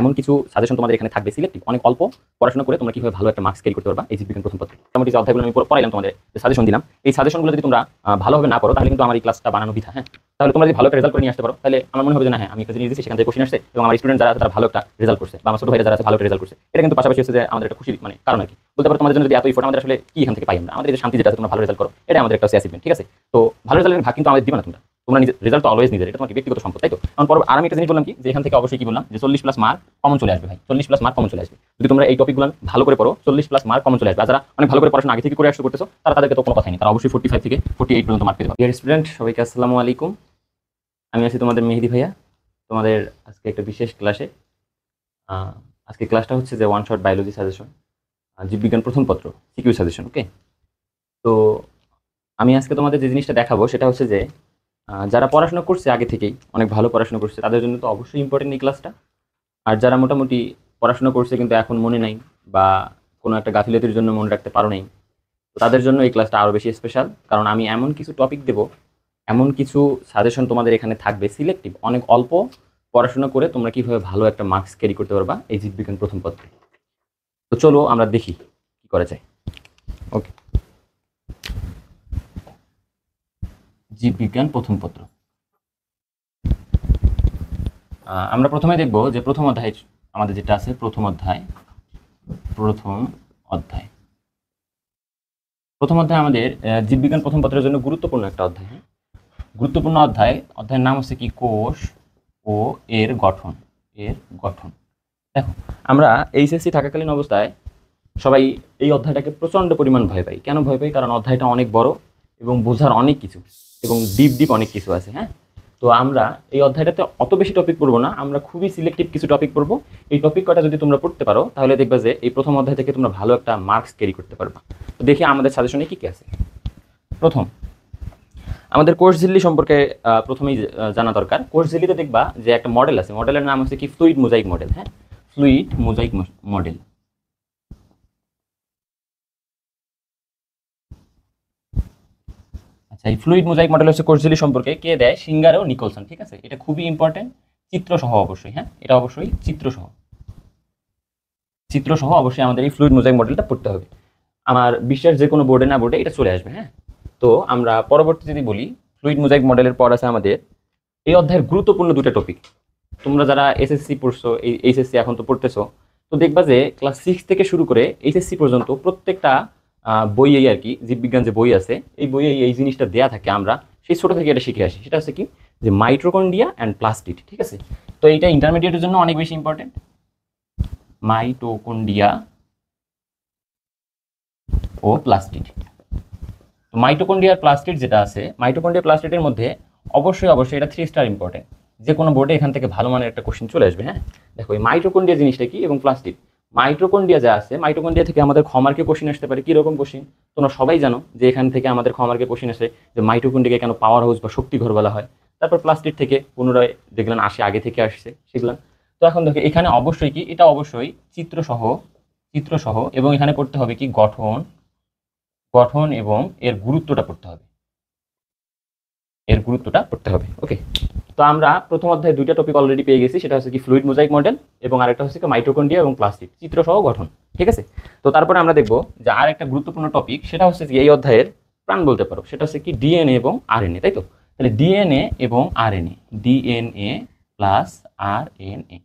এমন কিছু সাজেশন তোমাদের এখানে থাকবে সিলেক্টিভ, অনেক অল্প পড়াশোনা করে তোমরা কিভাবে ভালো একটা মার্কস ক্যারি করতে পারবা এই জীববিজ্ঞান প্রথম পত্রে। মোটামুটি যে অধ্যায়গুলো আমি পড়াইলাম তোমাদের, যে সাজেশন দিলাম, এই সাজেশনগুলো যদি তোমরা ভালোভাবে না করো তাহলে কিন্তু আমার এই ক্লাসটা বানানো বৃথা। হ্যাঁ, তাহলে তোমরা যদি ভালো একটা রেজাল্ট করে নিয়ে আসতে পারো তাহলে আমার মনে হবে যে না, হ্যাঁ আমি একটা জিনিস দিচ্ছি, সেখান থেকে কোশ্চেন আসছে এবং আমার স্টুডেন্ট যারা আছে তারা ভালো একটা রেজাল্ট করছে, বা আমার ছোট ভাইরা যারা আছে ভালো একটা রেজাল্ট করছে, এটা কিন্তু পাশাপাশি হচ্ছে যে আমাদের একটা খুশি মানে কারণ আর কি। বলতে পারো তোমাদের জন্য যদি এত ইফোর্ট, আমাদের আসলে কি এখান থেকে পাই আমরা, আমাদের যে শান্তি যেটা আছে, তোমরা ভালো রেজাল্ট করো, এটা আমাদের একটা অ্যাচিভমেন্ট। ঠিক আছে, তো ভালো রেজাল্টের ভাগ কিন্তু আমাদের দিবা না তোমরা, তোমরা নিজের রেজাল্ট তো অলওয়েজ নিজের, এটা তোমার ব্যক্তিগত সম্পদ, তাই তো। এখন পর আর আমি একটা জিনিস বললাম কি, যে এখান থেকে অবশ্যই কি বললাম, যে 40+ মার্ক কমন চলে আসবে ভাই, 40+ মার্ক কমন চলে আসবে যদি তোমরা এই টপিকগুলো ভালো করে পড়ো। 40+ মার্ক কমন চলে আসবে। আর যারা অনেক ভালো করে পড়াশোনা আগে থেকে করে আসতে করতেছো, তাদেরকে তো কোনো কথাই নেই, তারা অবশ্যই 45 থেকে 48 পর্যন্ত মার্ক পেতে পারবে। ডিয়ার স্টুডেন্ট, সবাইকে আসসালামু আলাইকুম। আমি আছি তোমাদের মেহেদি ভাইয়া, তোমাদের আজকে একটা বিশেষ ক্লাসে। আজকে ক্লাসটা হচ্ছে যে ওয়ান শট বায়োলজি সাজেশন, জীববিজ্ঞান প্রথম পত্র সিকিউ সাজেশন। ওকে, তো আমি আজকে তোমাদের যে জিনিসটা দেখাবো সেটা হচ্ছে যে যারা পড়াশোনা করছে আগে থেকেই, অনেক ভালো পড়াশোনা করছে, তাদের জন্য তো অবশ্যই ইম্পর্টেন্ট এই ক্লাসটা। আর যারা মোটামুটি পড়াশোনা করছে কিন্তু এখন মনে নাই, বা কোনো একটা গাফিলতির জন্য মনে রাখতে পারো নাই, তো তাদের জন্য এই ক্লাসটা আরও বেশি স্পেশাল। কারণ আমি এমন কিছু টপিক দেবো, এমন কিছু সাজেশন তোমাদের এখানে থাকবে সিলেক্টিভ, অনেক অল্প পড়াশোনা করে তোমরা কীভাবে ভালো একটা মার্কস ক্যারি করতে পারবা এই জীববিজ্ঞান প্রথম পত্রে। তো চলো আমরা দেখি কী করা যায়। ওকে, জীববিজ্ঞান প্রথম পত্র আমরা প্রথমে দেখব যে প্রথম অধ্যায় আমাদের যেটা আছে, প্রথম অধ্যায় আমাদের জীববিজ্ঞান প্রথম পত্রের জন্য গুরুত্বপূর্ণ একটা অধ্যায়। হ্যাঁ, গুরুত্বপূর্ণ অধ্যায়ের নাম হচ্ছে কি, কোষ ও এর গঠন। দেখো, আমরা এইচএসসি থাকাকালীন অবস্থায় সবাই এই অধ্যায়টাকে প্রচণ্ড পরিমাণ ভয় পাই। কেন ভয় পাই? কারণ অধ্যায়টা অনেক বড় এবং বোঝার অনেক কিছু এবং ডিপ অনেক কিছু আছে। হ্যাঁ, তো আমরা এই অধ্যায়টাতে অত বেশি টপিক পড়বো না, আমরা খুবই সিলেক্টিভ কিছু টপিক পড়বো। এই টপিক কটা যদি তোমরা পড়তে পারো তাহলে দেখবা যে এই প্রথম অধ্যায় থেকে তোমরা ভালো একটা মার্কস ক্যারি করতে পারবা। তো দেখি আমাদের সাজেশনে কী কী আছে। প্রথম, আমাদের কোষ ঝিল্লি সম্পর্কে প্রথমেই জানা দরকার। কোষ ঝিল্লিতে দেখবা যে একটা মডেল আছে, মডেলের নাম হচ্ছে কি, ফ্লুইড মোজাইক মডেল। হ্যাঁ, ফ্লুইড মোজাইক মডেল। আচ্ছা, এই ফ্লুইড মোজাইক মডেল হচ্ছে কোষ ঝিল্লি সম্পর্কে কে দেয়? সিঙ্গার ও নিকলসন। ঠিক আছে, এটা খুবই ইম্পর্টেন্ট, চিত্রসহ অবশ্যই। হ্যাঁ, এটা অবশ্যই চিত্রসহ অবশ্যই আমাদের এই ফ্লুইড মোজাইক মডেলটা পড়তে হবে। আমার বিশ্বাস যে কোনো বোর্ডে না বোর্ডে এটা চলে আসবে। হ্যাঁ, তো আমরা পরবর্তী যদি বলি, ফ্লুইড মোজাইক মডেলের পর আছে আমাদের এই অধ্যায়ের গুরুত্বপূর্ণ দুটো টপিক। তোমরা যারা এসএসসি পড়ছো, এই এইচএসসি এখন তো পড়তেছো, তো দেখবা যে ক্লাস 6 থেকে শুরু করে এইচএসসি পর্যন্ত প্রত্যেকটা বইয়ে আর কি, জীববিজ্ঞান যে বই আছে এই বইয়ে এই জিনিসটা দেয়া থাকে, আমরা সেই ছোটো থেকে এটা শিখে আসি। সেটা হচ্ছে কি, যে মাইটোকন্ড্রিয়া অ্যান্ড প্লাস্টিড। ঠিক আছে, তো এইটা ইন্টারমিডিয়েটের জন্য অনেক বেশি ইম্পর্টেন্ট, মাইটোকন্ড্রিয়া ও প্লাস্টিড। তো মাইটোকন্ড্রিয়া আর প্লাস্টিড যেটা আছে, মাইটোকন্ড্রিয়া প্লাস্টিডের মধ্যে অবশ্যই এটা 3 স্টার ইম্পর্টেন্ট। যে কোনো বোর্ডে এখান থেকে ভালো মানের একটা কোশ্চেন চলে আসবে। হ্যাঁ, দেখো এই মাইটোকন্ড্রিয়া জিনিসটা কি এবং প্লাস্টিড। মাইটোকন্ড্রিয়া যা আছে, মাইটোকন্ড্রিয়া থেকে আমাদের ক্ষমার্কে কোশ্চেন আসতে পারে। কীরকম কোশ্চেন? তোমরা সবাই জানো যে এখান থেকে আমাদের ক্ষমার্কে কোশ্চেন আসে যে মাইটোকন্ড্রিয়াকে কেন পাওয়ার হাউস বা শক্তি ঘর বলা হয়। তারপর প্লাস্টিড থেকে পুনরায় দেখলেন আসে, আগে থেকে আসছে শিখলাম। তো এখন দেখো এখানে অবশ্যই কি, এটা অবশ্যই চিত্রসহ এবং এখানে পড়তে হবে কি, গঠন এবং এর গুরুত্বটা পড়তে হবে। ওকে, তো আমরা প্রথম অধ্যায়ে দুইটা টপিক অলরেডি পেয়ে গেছি, সেটা হচ্ছে কি ফ্লুইড মোজাইক মডেল এবং আরেকটা হচ্ছে কি মাইটোকন্ড্রিয়া এবং প্লাস্টিক, চিত্রসহ গঠন। ঠিক আছে, তো তারপরে আমরা দেখব যে আর একটা গুরুত্বপূর্ণ টপিক, সেটা হচ্ছে কি এই অধ্যায়ের প্রাণ বলতে পারো, সেটা হচ্ছে কি ডিএনএ এবং আরএনএ। তাই তো, তাহলে ডিএনএ এবং আরএনএ, ডিএনএ প্লাস আরএনএ,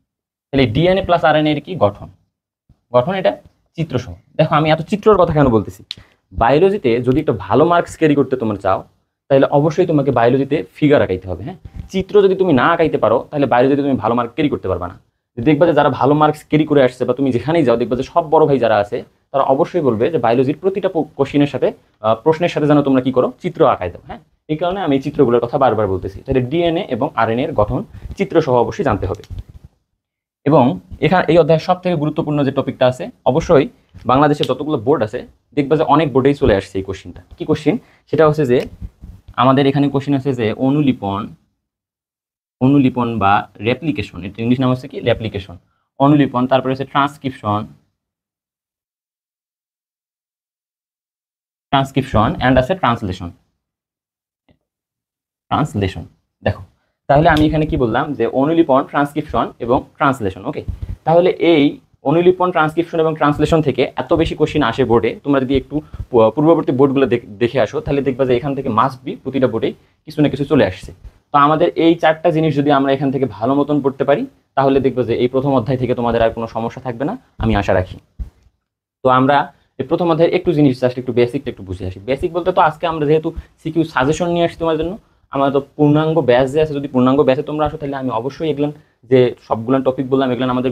তাহলে ডিএনএ প্লাস আরএনএ এর কি গঠন, এটা চিত্রসহ। দেখো আমি এত চিত্রের কথা কেন বলতেছি, বায়োলজিতে যদি একটা ভালো মার্কস ক্যারি করতে তোমরা চাও তাহলে অবশ্যই তোমাকে বায়োলজিতে ফিগার আঁকাইতে হবে। হ্যাঁ, চিত্র যদি তুমি না আঁকাইতে পারো তাহলে বায়োলজিতে তুমি ভালো মার্ক ক্যারি করতে পারবে না। দেখবা যে যারা ভালো মার্কস ক্যারি করে আসছে, বা তুমি যেখানেই যাও দেখবা যে সব বড় ভাই যারা আছে তারা অবশ্যই বলবে যে বায়োলজির প্রতিটা কোশ্চেনের সাথে, প্রশ্নের সাথে যেন তোমরা কি করো, চিত্র আঁকাই দাও। হ্যাঁ, এই কারণে আমি এই চিত্রগুলোর কথা বারবার বলতেছি। তাহলে ডিএনএ এবং আরএনএ এর গঠন চিত্রসহ অবশ্যই জানতে হবে। এবং এখানে এই অধ্যায়ের সব থেকে গুরুত্বপূর্ণ যে টপিকটা আছে, অবশ্যই বাংলাদেশের যতগুলো বোর্ড আছে দেখবা যে অনেক বোর্ডেই চলে আসছে এই কোশ্চেনটা। কি কোশ্চেন? সেটা হচ্ছে যে আমাদের এখানে কোশ্চেন আছে যে অনুলিপন বা রেপ্লিকেশন, এটা ইংলিশ নাম হচ্ছে কি রেপ্লিকেশন, অনুলিপন। তারপরে হচ্ছে ট্রান্সক্রিপশন অ্যান্ড আছে ট্রান্সলেশন। দেখো তাহলে আমি এখানে কি বললাম, যে অনুলিপন, ট্রান্সক্রিপশন এবং ট্রান্সলেশন। ওকে, তাহলে এই অনুলিপন, ট্রান্সক্রিপশন এবং ট্রান্সলেশন থেকে এত বেশি কোশ্চিন আসে বোর্ডে। তোমরা যদি একটু পূর্ববর্তী বোর্ডগুলো দেখে আসো তাহলে দেখবা যে এখান থেকে মাস্ট বি প্রতিটা বোর্ডেই কিছু না কিছু চলে আসছে। তো আমাদের এই 4টা জিনিস যদি আমরা এখান থেকে ভালো মতন পড়তে পারি তাহলে দেখবো যে এই প্রথম অধ্যায় থেকে তোমাদের আর কোনো সমস্যা থাকবে না, আমি আশা রাখি। তো আমরা এই প্রথম অধ্যায়ের একটু জিনিস জাস্ট একটু বেসিকটা একটু বুঝে আসি। বেসিক বলতে তো আজকে আমরা যেহেতু সিকিউ সাজেশন নিয়ে আসছি তোমার জন্য, আমার তো পূর্ণাঙ্গ ব্যাচ যে আছে, যদি পূর্ণাঙ্গ ব্যাচে তোমরা আসো তাহলে আমি অবশ্যই এগুলান যে সবগুলো টপিক বললাম এগুলো আমাদের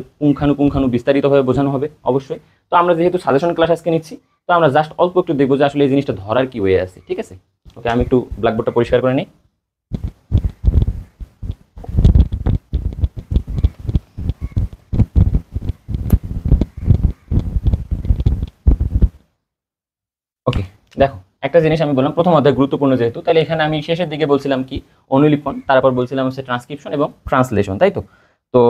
পুঙ্খানু বিস্তারিতভাবে বোঝানো হবে অবশ্যই। তো আমরা যেহেতু সাজেশন ক্লাস আজকে নিচ্ছি, তো আমরা জাস্ট অল্প একটু দেখবো যে আসলে এই জিনিসটা ধরার কি ওয়ে আছে, ঠিক আছে? ওকে, আমি একটু ব্ল্যাকবোর্ডটা পরিষ্কার করে নিই। ওকে, দেখো একটা জিনিস আমি বললাম প্রথম অধ্যায় গুরুত্বপূর্ণ যেহেতু, তাহলে এখানে আমি শেষের দিকে বলছিলাম কি অনুলিপন, তারপর বলছিলাম হচ্ছে ট্রান্সক্রিপশন এবং ট্রান্সলেশন, তাই তো? তো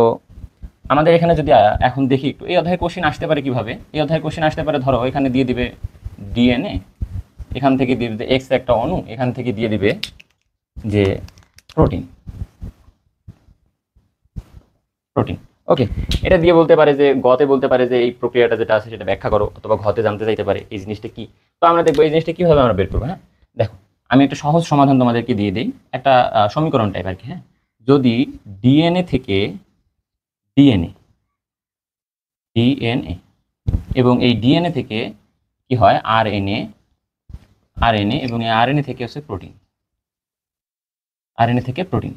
আমাদের এখানে যদি এখন দেখি একটু এই অধ্যায়ের কোশ্চেন আসতে পারে কিভাবে। এই অধ্যায়ের কোশ্চেন আসতে পারে, ধরো এখানে দিয়ে দিবে ডিএনএ, এখান থেকে দিয়ে দিবে এক্স একটা অণু, এখান থেকে দিয়ে দিবে যে প্রোটিন। ওকে, এটা দিয়ে বলতে পারে যে গতে বলতে পারে যে এই প্রক্রিয়াটা যেটা আছে সেটা ব্যাখ্যা করো, অথবা ঘতে জানতে চাইতে পারে এই জিনিসটা কি। তো আমরা দেখবো এই জিনিসটা কিভাবে আমরা বের করবো। হ্যাঁ, দেখো আমি একটা সহজ সমাধান তোমাদেরকে দিয়ে দিই, একটা সমীকরণ টাইপ আর কি। হ্যাঁ, যদি ডিএনএ থেকে ডিএনএ ডিএনএ এবং এই ডিএনএ থেকে কি হয় আরএনএ এবং এই আরএনএ থেকে হচ্ছে প্রোটিন, আরএনএ থেকে প্রোটিন।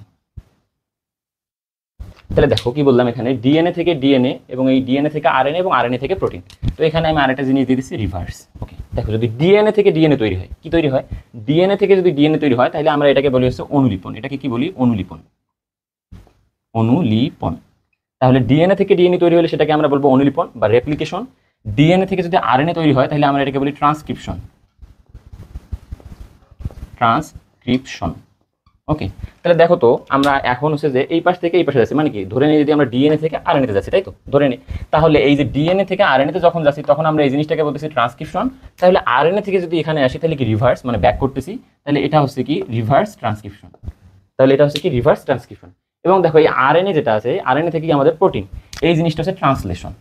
তাহলে দেখো কি বললাম, এখানে ডিএনএ থেকে ডিএনএ এবং এই ডিএনএ থেকে আরএনএ এবং আরএনএ থেকে প্রোটিন। তো এখানে আমি আরেকটা জিনিস দিয়ে দিচ্ছি রিভার্স। ওকে, দেখো যদি ডিএনএ থেকে ডিএনএ তৈরি হয়, কি তৈরি হয়? ডিএনএ থেকে যদি ডিএনএ তৈরি হয় তাহলে আমরা এটাকে বলি হচ্ছে অনুলিপন। এটাকে কি বলি? অনুলিপন। অনুলিপন। তাহলে ডিএনএ থেকে ডিএনএ তৈরি হলে সেটাকে আমরা বলবো অনুলিপন বা রেপ্লিকেশন। ডিএনএ থেকে যদি আরএনএ তৈরি হয় তাহলে আমরা এটাকে বলি ট্রান্সক্রিপশন। ট্রান্সক্রিপশন। ওকে, তাহলে দেখো তো আমরা এখন হচ্ছে যে এই পাশ থেকে এই পাশে যাচ্ছি, মানে কি ধরে নিই যদি আমরা ডিএনএ থেকে আরএনএতে যাচ্ছি, তাই তো? ধরে নিই তাহলে এই যে ডিএনএ থেকে আরএনএতে যখন যাচ্ছি তখন আমরা এই জিনিসটাকে বলতেছি ট্রান্সক্রিপশন। তাহলে আরএনএ থেকে যদি এখানে আসি তাহলে কি রিভার্স, মানে ব্যাক করতেছি, তাহলে এটা হচ্ছে কি রিভার্স ট্রান্সক্রিপশন। তাহলে এটা হচ্ছে কি রিভার্স ট্রান্সক্রিপশন। এবং দেখো এই আরএনএ যেটা আছে, আরএনএ থেকে আমাদের প্রোটিন, এই জিনিসটা হচ্ছে ট্রান্সলেশন।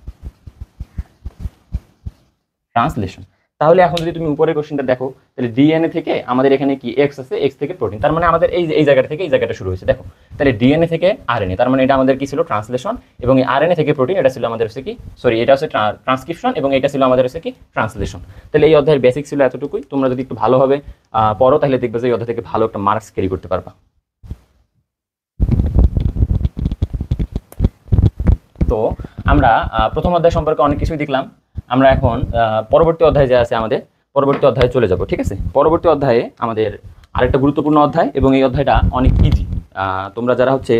ট্রান্সলেশন। তাহলে এখন যদি তুমি উপরের কোশ্চেনটা দেখো তাহলে ডিএনএ থেকে আমাদের এখানে কি এক্স আছে, এক্স থেকে প্রোটিন, তার মানে আমাদের এই জায়গা থেকে এই জায়গাটা শুরু হয়েছে। দেখো তাহলে ডিএনএ থেকে আরএনএ, তার মানে এটা আমাদের কি ছিল? ট্রান্সলেশন। এবং এই আরএনএ থেকে প্রোটিন এটা ছিল আমাদের হচ্ছে কি, সরি এটা হচ্ছে ট্রান্সক্রিপশন, এবং এটা ছিল আমাদের হচ্ছে কি ট্রান্সলেশন। তাহলে এই অধ্যায়ের বেসিক ছিল এতটুকুই। তোমরা যদি একটু ভালোভাবে পড়ো তাহলে দেখবে যে এই অধ্যায় থেকে ভালো একটা মার্কস ক্যারি করতে পারবা। তো আমরা প্রথম অধ্যায় সম্পর্কে অনেক কিছুই দেখলাম। আমরা এখন পরবর্তী অধ্যায় যে আছে আমাদের, পরবর্তী অধ্যায়ে চলে যাব, ঠিক আছে? পরবর্তী অধ্যায়ে আমাদের আরেকটা গুরুত্বপূর্ণ অধ্যায়, এবং এই অধ্যায়টা অনেক ইজি। তোমরা যারা হচ্ছে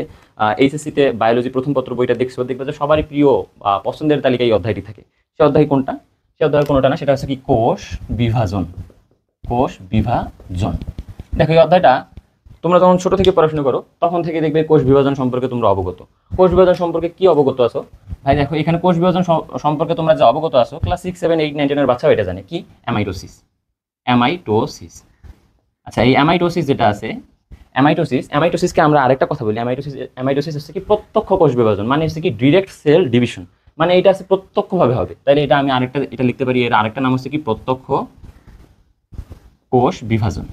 এইচএসসিতে বায়োলজি প্রথম পত্র বইটা দেখছো, দেখবে যে সবারই প্রিয় পছন্দের তালিকায় এই অধ্যায়টি থাকে। সে অধ্যায় কোনটা? সে অধ্যায় কোনোটা না, সেটা হচ্ছে কি কোষ বিভাজন। কোষ বিভাজন। দেখো এই অধ্যায়টা তোমরা যখন ছোট থেকে পড়াশোনা করো তখন থেকে দেখবে কোষ বিভাজন সম্পর্কে তোমরা অবগত। কোষ বিভাজন সম্পর্কে কি অবগত আছো? ভাই দেখো এখানে কোষ বিভাজন সম্পর্কে তোমরা যে অবগত আছো ক্লাস 6, 7, 8, 9, 10 এর বাচ্চাও এটা জানে, কি? অ্যামাইটোসিস। অ্যামাইটোসিস। আচ্ছা, এই অ্যামাইটোসিস যেটা আছে, অ্যামাইটোসিসকে আমরা আরেকটা কথা বলি। অ্যামাইটোসিস হচ্ছে কি প্রত্যক্ষ কোষ বিভাজন, মানে হচ্ছে কি ডিরেক্ট সেল ডিভিশন, মানে এটা আছে প্রত্যক্ষভাবে হবে। তাহলে এটা আমি আরেকটা এটা লিখতে পারি, এর আরেকটা নাম হচ্ছে কি প্রত্যক্ষ কোষ বিভাজন।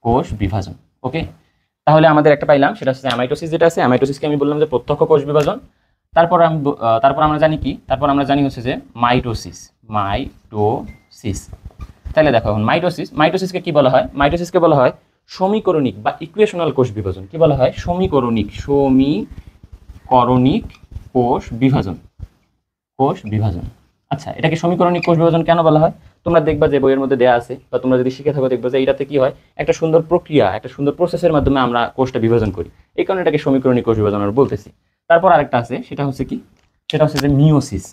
কোষ বিভাজন। ওকে, তাহলে আমাদের একটা পাইলাম, সেটা হচ্ছে অ্যামাইটোসিস যেটা আছে, অ্যামাইটোসিসকে আমি বললাম যে প্রত্যক্ষ কোষ বিভাজন। তারপর আমরা জানি কি? তারপর আমরা জানি হচ্ছে যে মাইটোসিস। মাইটোসিস। তাহলে দেখো এখন মাইটোসিসকে কি বলা হয়? মাইটোসিসকে বলা হয় সমীকরণিক বা ইকুয়েশনাল কোষ বিভাজন। কি বলা হয়? সমীকরণিক কোষ বিভাজন। কোষ বিভাজন। আচ্ছা, এটাকে সমীকরণিক কোষ বিভাজন কেন বলা হয়? তোমরা দেখবা যে বইয়ের মধ্যে দেয়া আছে, বা তোমরা যদি শিখে থাকো দেখবা যে এটাতে কি হয়, একটা সুন্দর প্রক্রিয়া, একটা সুন্দর প্রসেসের মাধ্যমে আমরা কোষটা বিভাজন করি, এই কারণে এটাকে সমীকরণিক কোষ বিভাজন আমরা বলতেছি। তারপর আরেকটা আছে, সেটা হচ্ছে কি? সেটা হচ্ছে যে মিওসিস।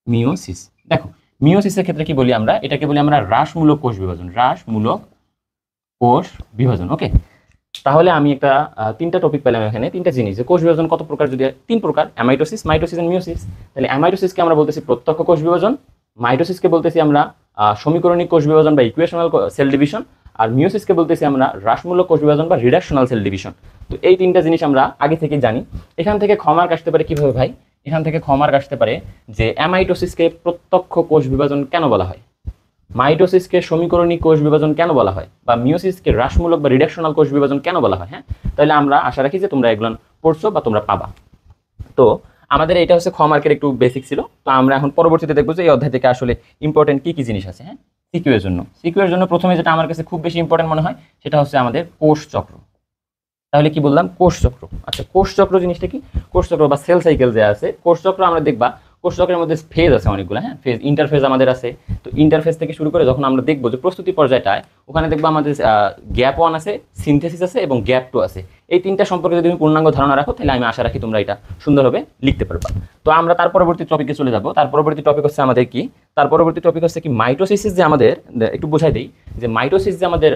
মিওসিস। দেখো মিওসিসের ক্ষেত্রে কি বলি আমরা? এটাকে বলি আমরা হ্রাসমূলক কোষ বিভাজন। হ্রাসমূলক কোষ বিভাজন। ওকে, তাহলে আমি একটা 3টা টপিক পেলাম এখানে, 3টা জিনিস, যে কোষ বিভাজন কত প্রকার, যদি 3 প্রকার, অ্যামাইটোসিস, মাইটোসিস এন্ড মিওসিস। তাহলে অ্যামাইটোসিসকে আমরা বলতেছি প্রত্যক্ষ কোষ বিভাজন, মাইটোসিসকে বলতেছি আমরা সমীকরণিক কোষ বিভাজন বা ইকুয়েশনাল সেল ডিভিশন, আর মিওসিসকে বলতেছি আমরা হ্রাসমূলক কোষ বিভাজন বা রিডাকশনাল সেল ডিভিশন। তো এই তিনটা জিনিস আমরা আগে থেকে জানি। এখান থেকে খ মার্ক আসতে পারে কিভাবে ভাই? এখান থেকে খ মার্ক আসতে পারে যে অ্যামাইটোসিসকে প্রত্যক্ষ কোষ বিভাজন কেন বলা হয়, মাইটোসিসকে সমীকরণী কোষ বিভাজন কেন বলা হয়, বা মিওসিসকে হ্রাসমূলক বা রিডাকশনাল কোষ বিভাজন কেন বলা হয়। হ্যাঁ, তাহলে আমরা আশা রাখি যে তোমরা এগুলো পড়ছো বা তোমরা পাবা। তো আমাদের এটা হচ্ছে খ মার্কের একটু বেসিক ছিল। তো আমরা এখন পরবর্তীতে দেখবো যে এই অধ্যায় থেকে আসলে ইম্পর্টেন্ট কি কি জিনিস আছে। হ্যাঁ, সিকিউ এর জন্য, সিকিউ এর জন্য প্রথমে যেটা আমার কাছে খুব বেশি ইম্পর্টেন্ট মনে হয় সেটা হচ্ছে আমাদের কোষ চক্র। তাহলে কি বললাম? কোষ চক্র। আচ্ছা, কোষ চক্র জিনিসটা কি? কোষ চক্র বা সেল সাইকেল যে আছে, কোষ চক্র আমরা দেখবা কোষ চক্রের মধ্যে ফেজ আছে অনেকগুলো। হ্যাঁ, ফেজ, ইন্টারফেজ আমাদের আছে। তো ইন্টারফেজ থেকে শুরু করে যখন আমরা দেখবো যে প্রস্তুতি পর্যায়টায়, ওখানে দেখবো আমাদের গ্যাপ 1 আছে, সিনথেসিস আছে এবং গ্যাপ 2 আছে। এই তিনটা সম্পর্কে যদি তুমি পূর্ণাঙ্গ ধারণা রাখো তাহলে আমি আশা রাখি তোমরা এটা সুন্দরভাবে লিখতে পারবা। তো আমরা তার পরবর্তী টপিকে চলে যাব। তার পরবর্তী টপিক হচ্ছে আমাদের কি? তার পরবর্তী টপিক হচ্ছে কি মাইটোসিস যে আমাদের, একটু বোঝাই দেই যে মাইটোসিস যে আমাদের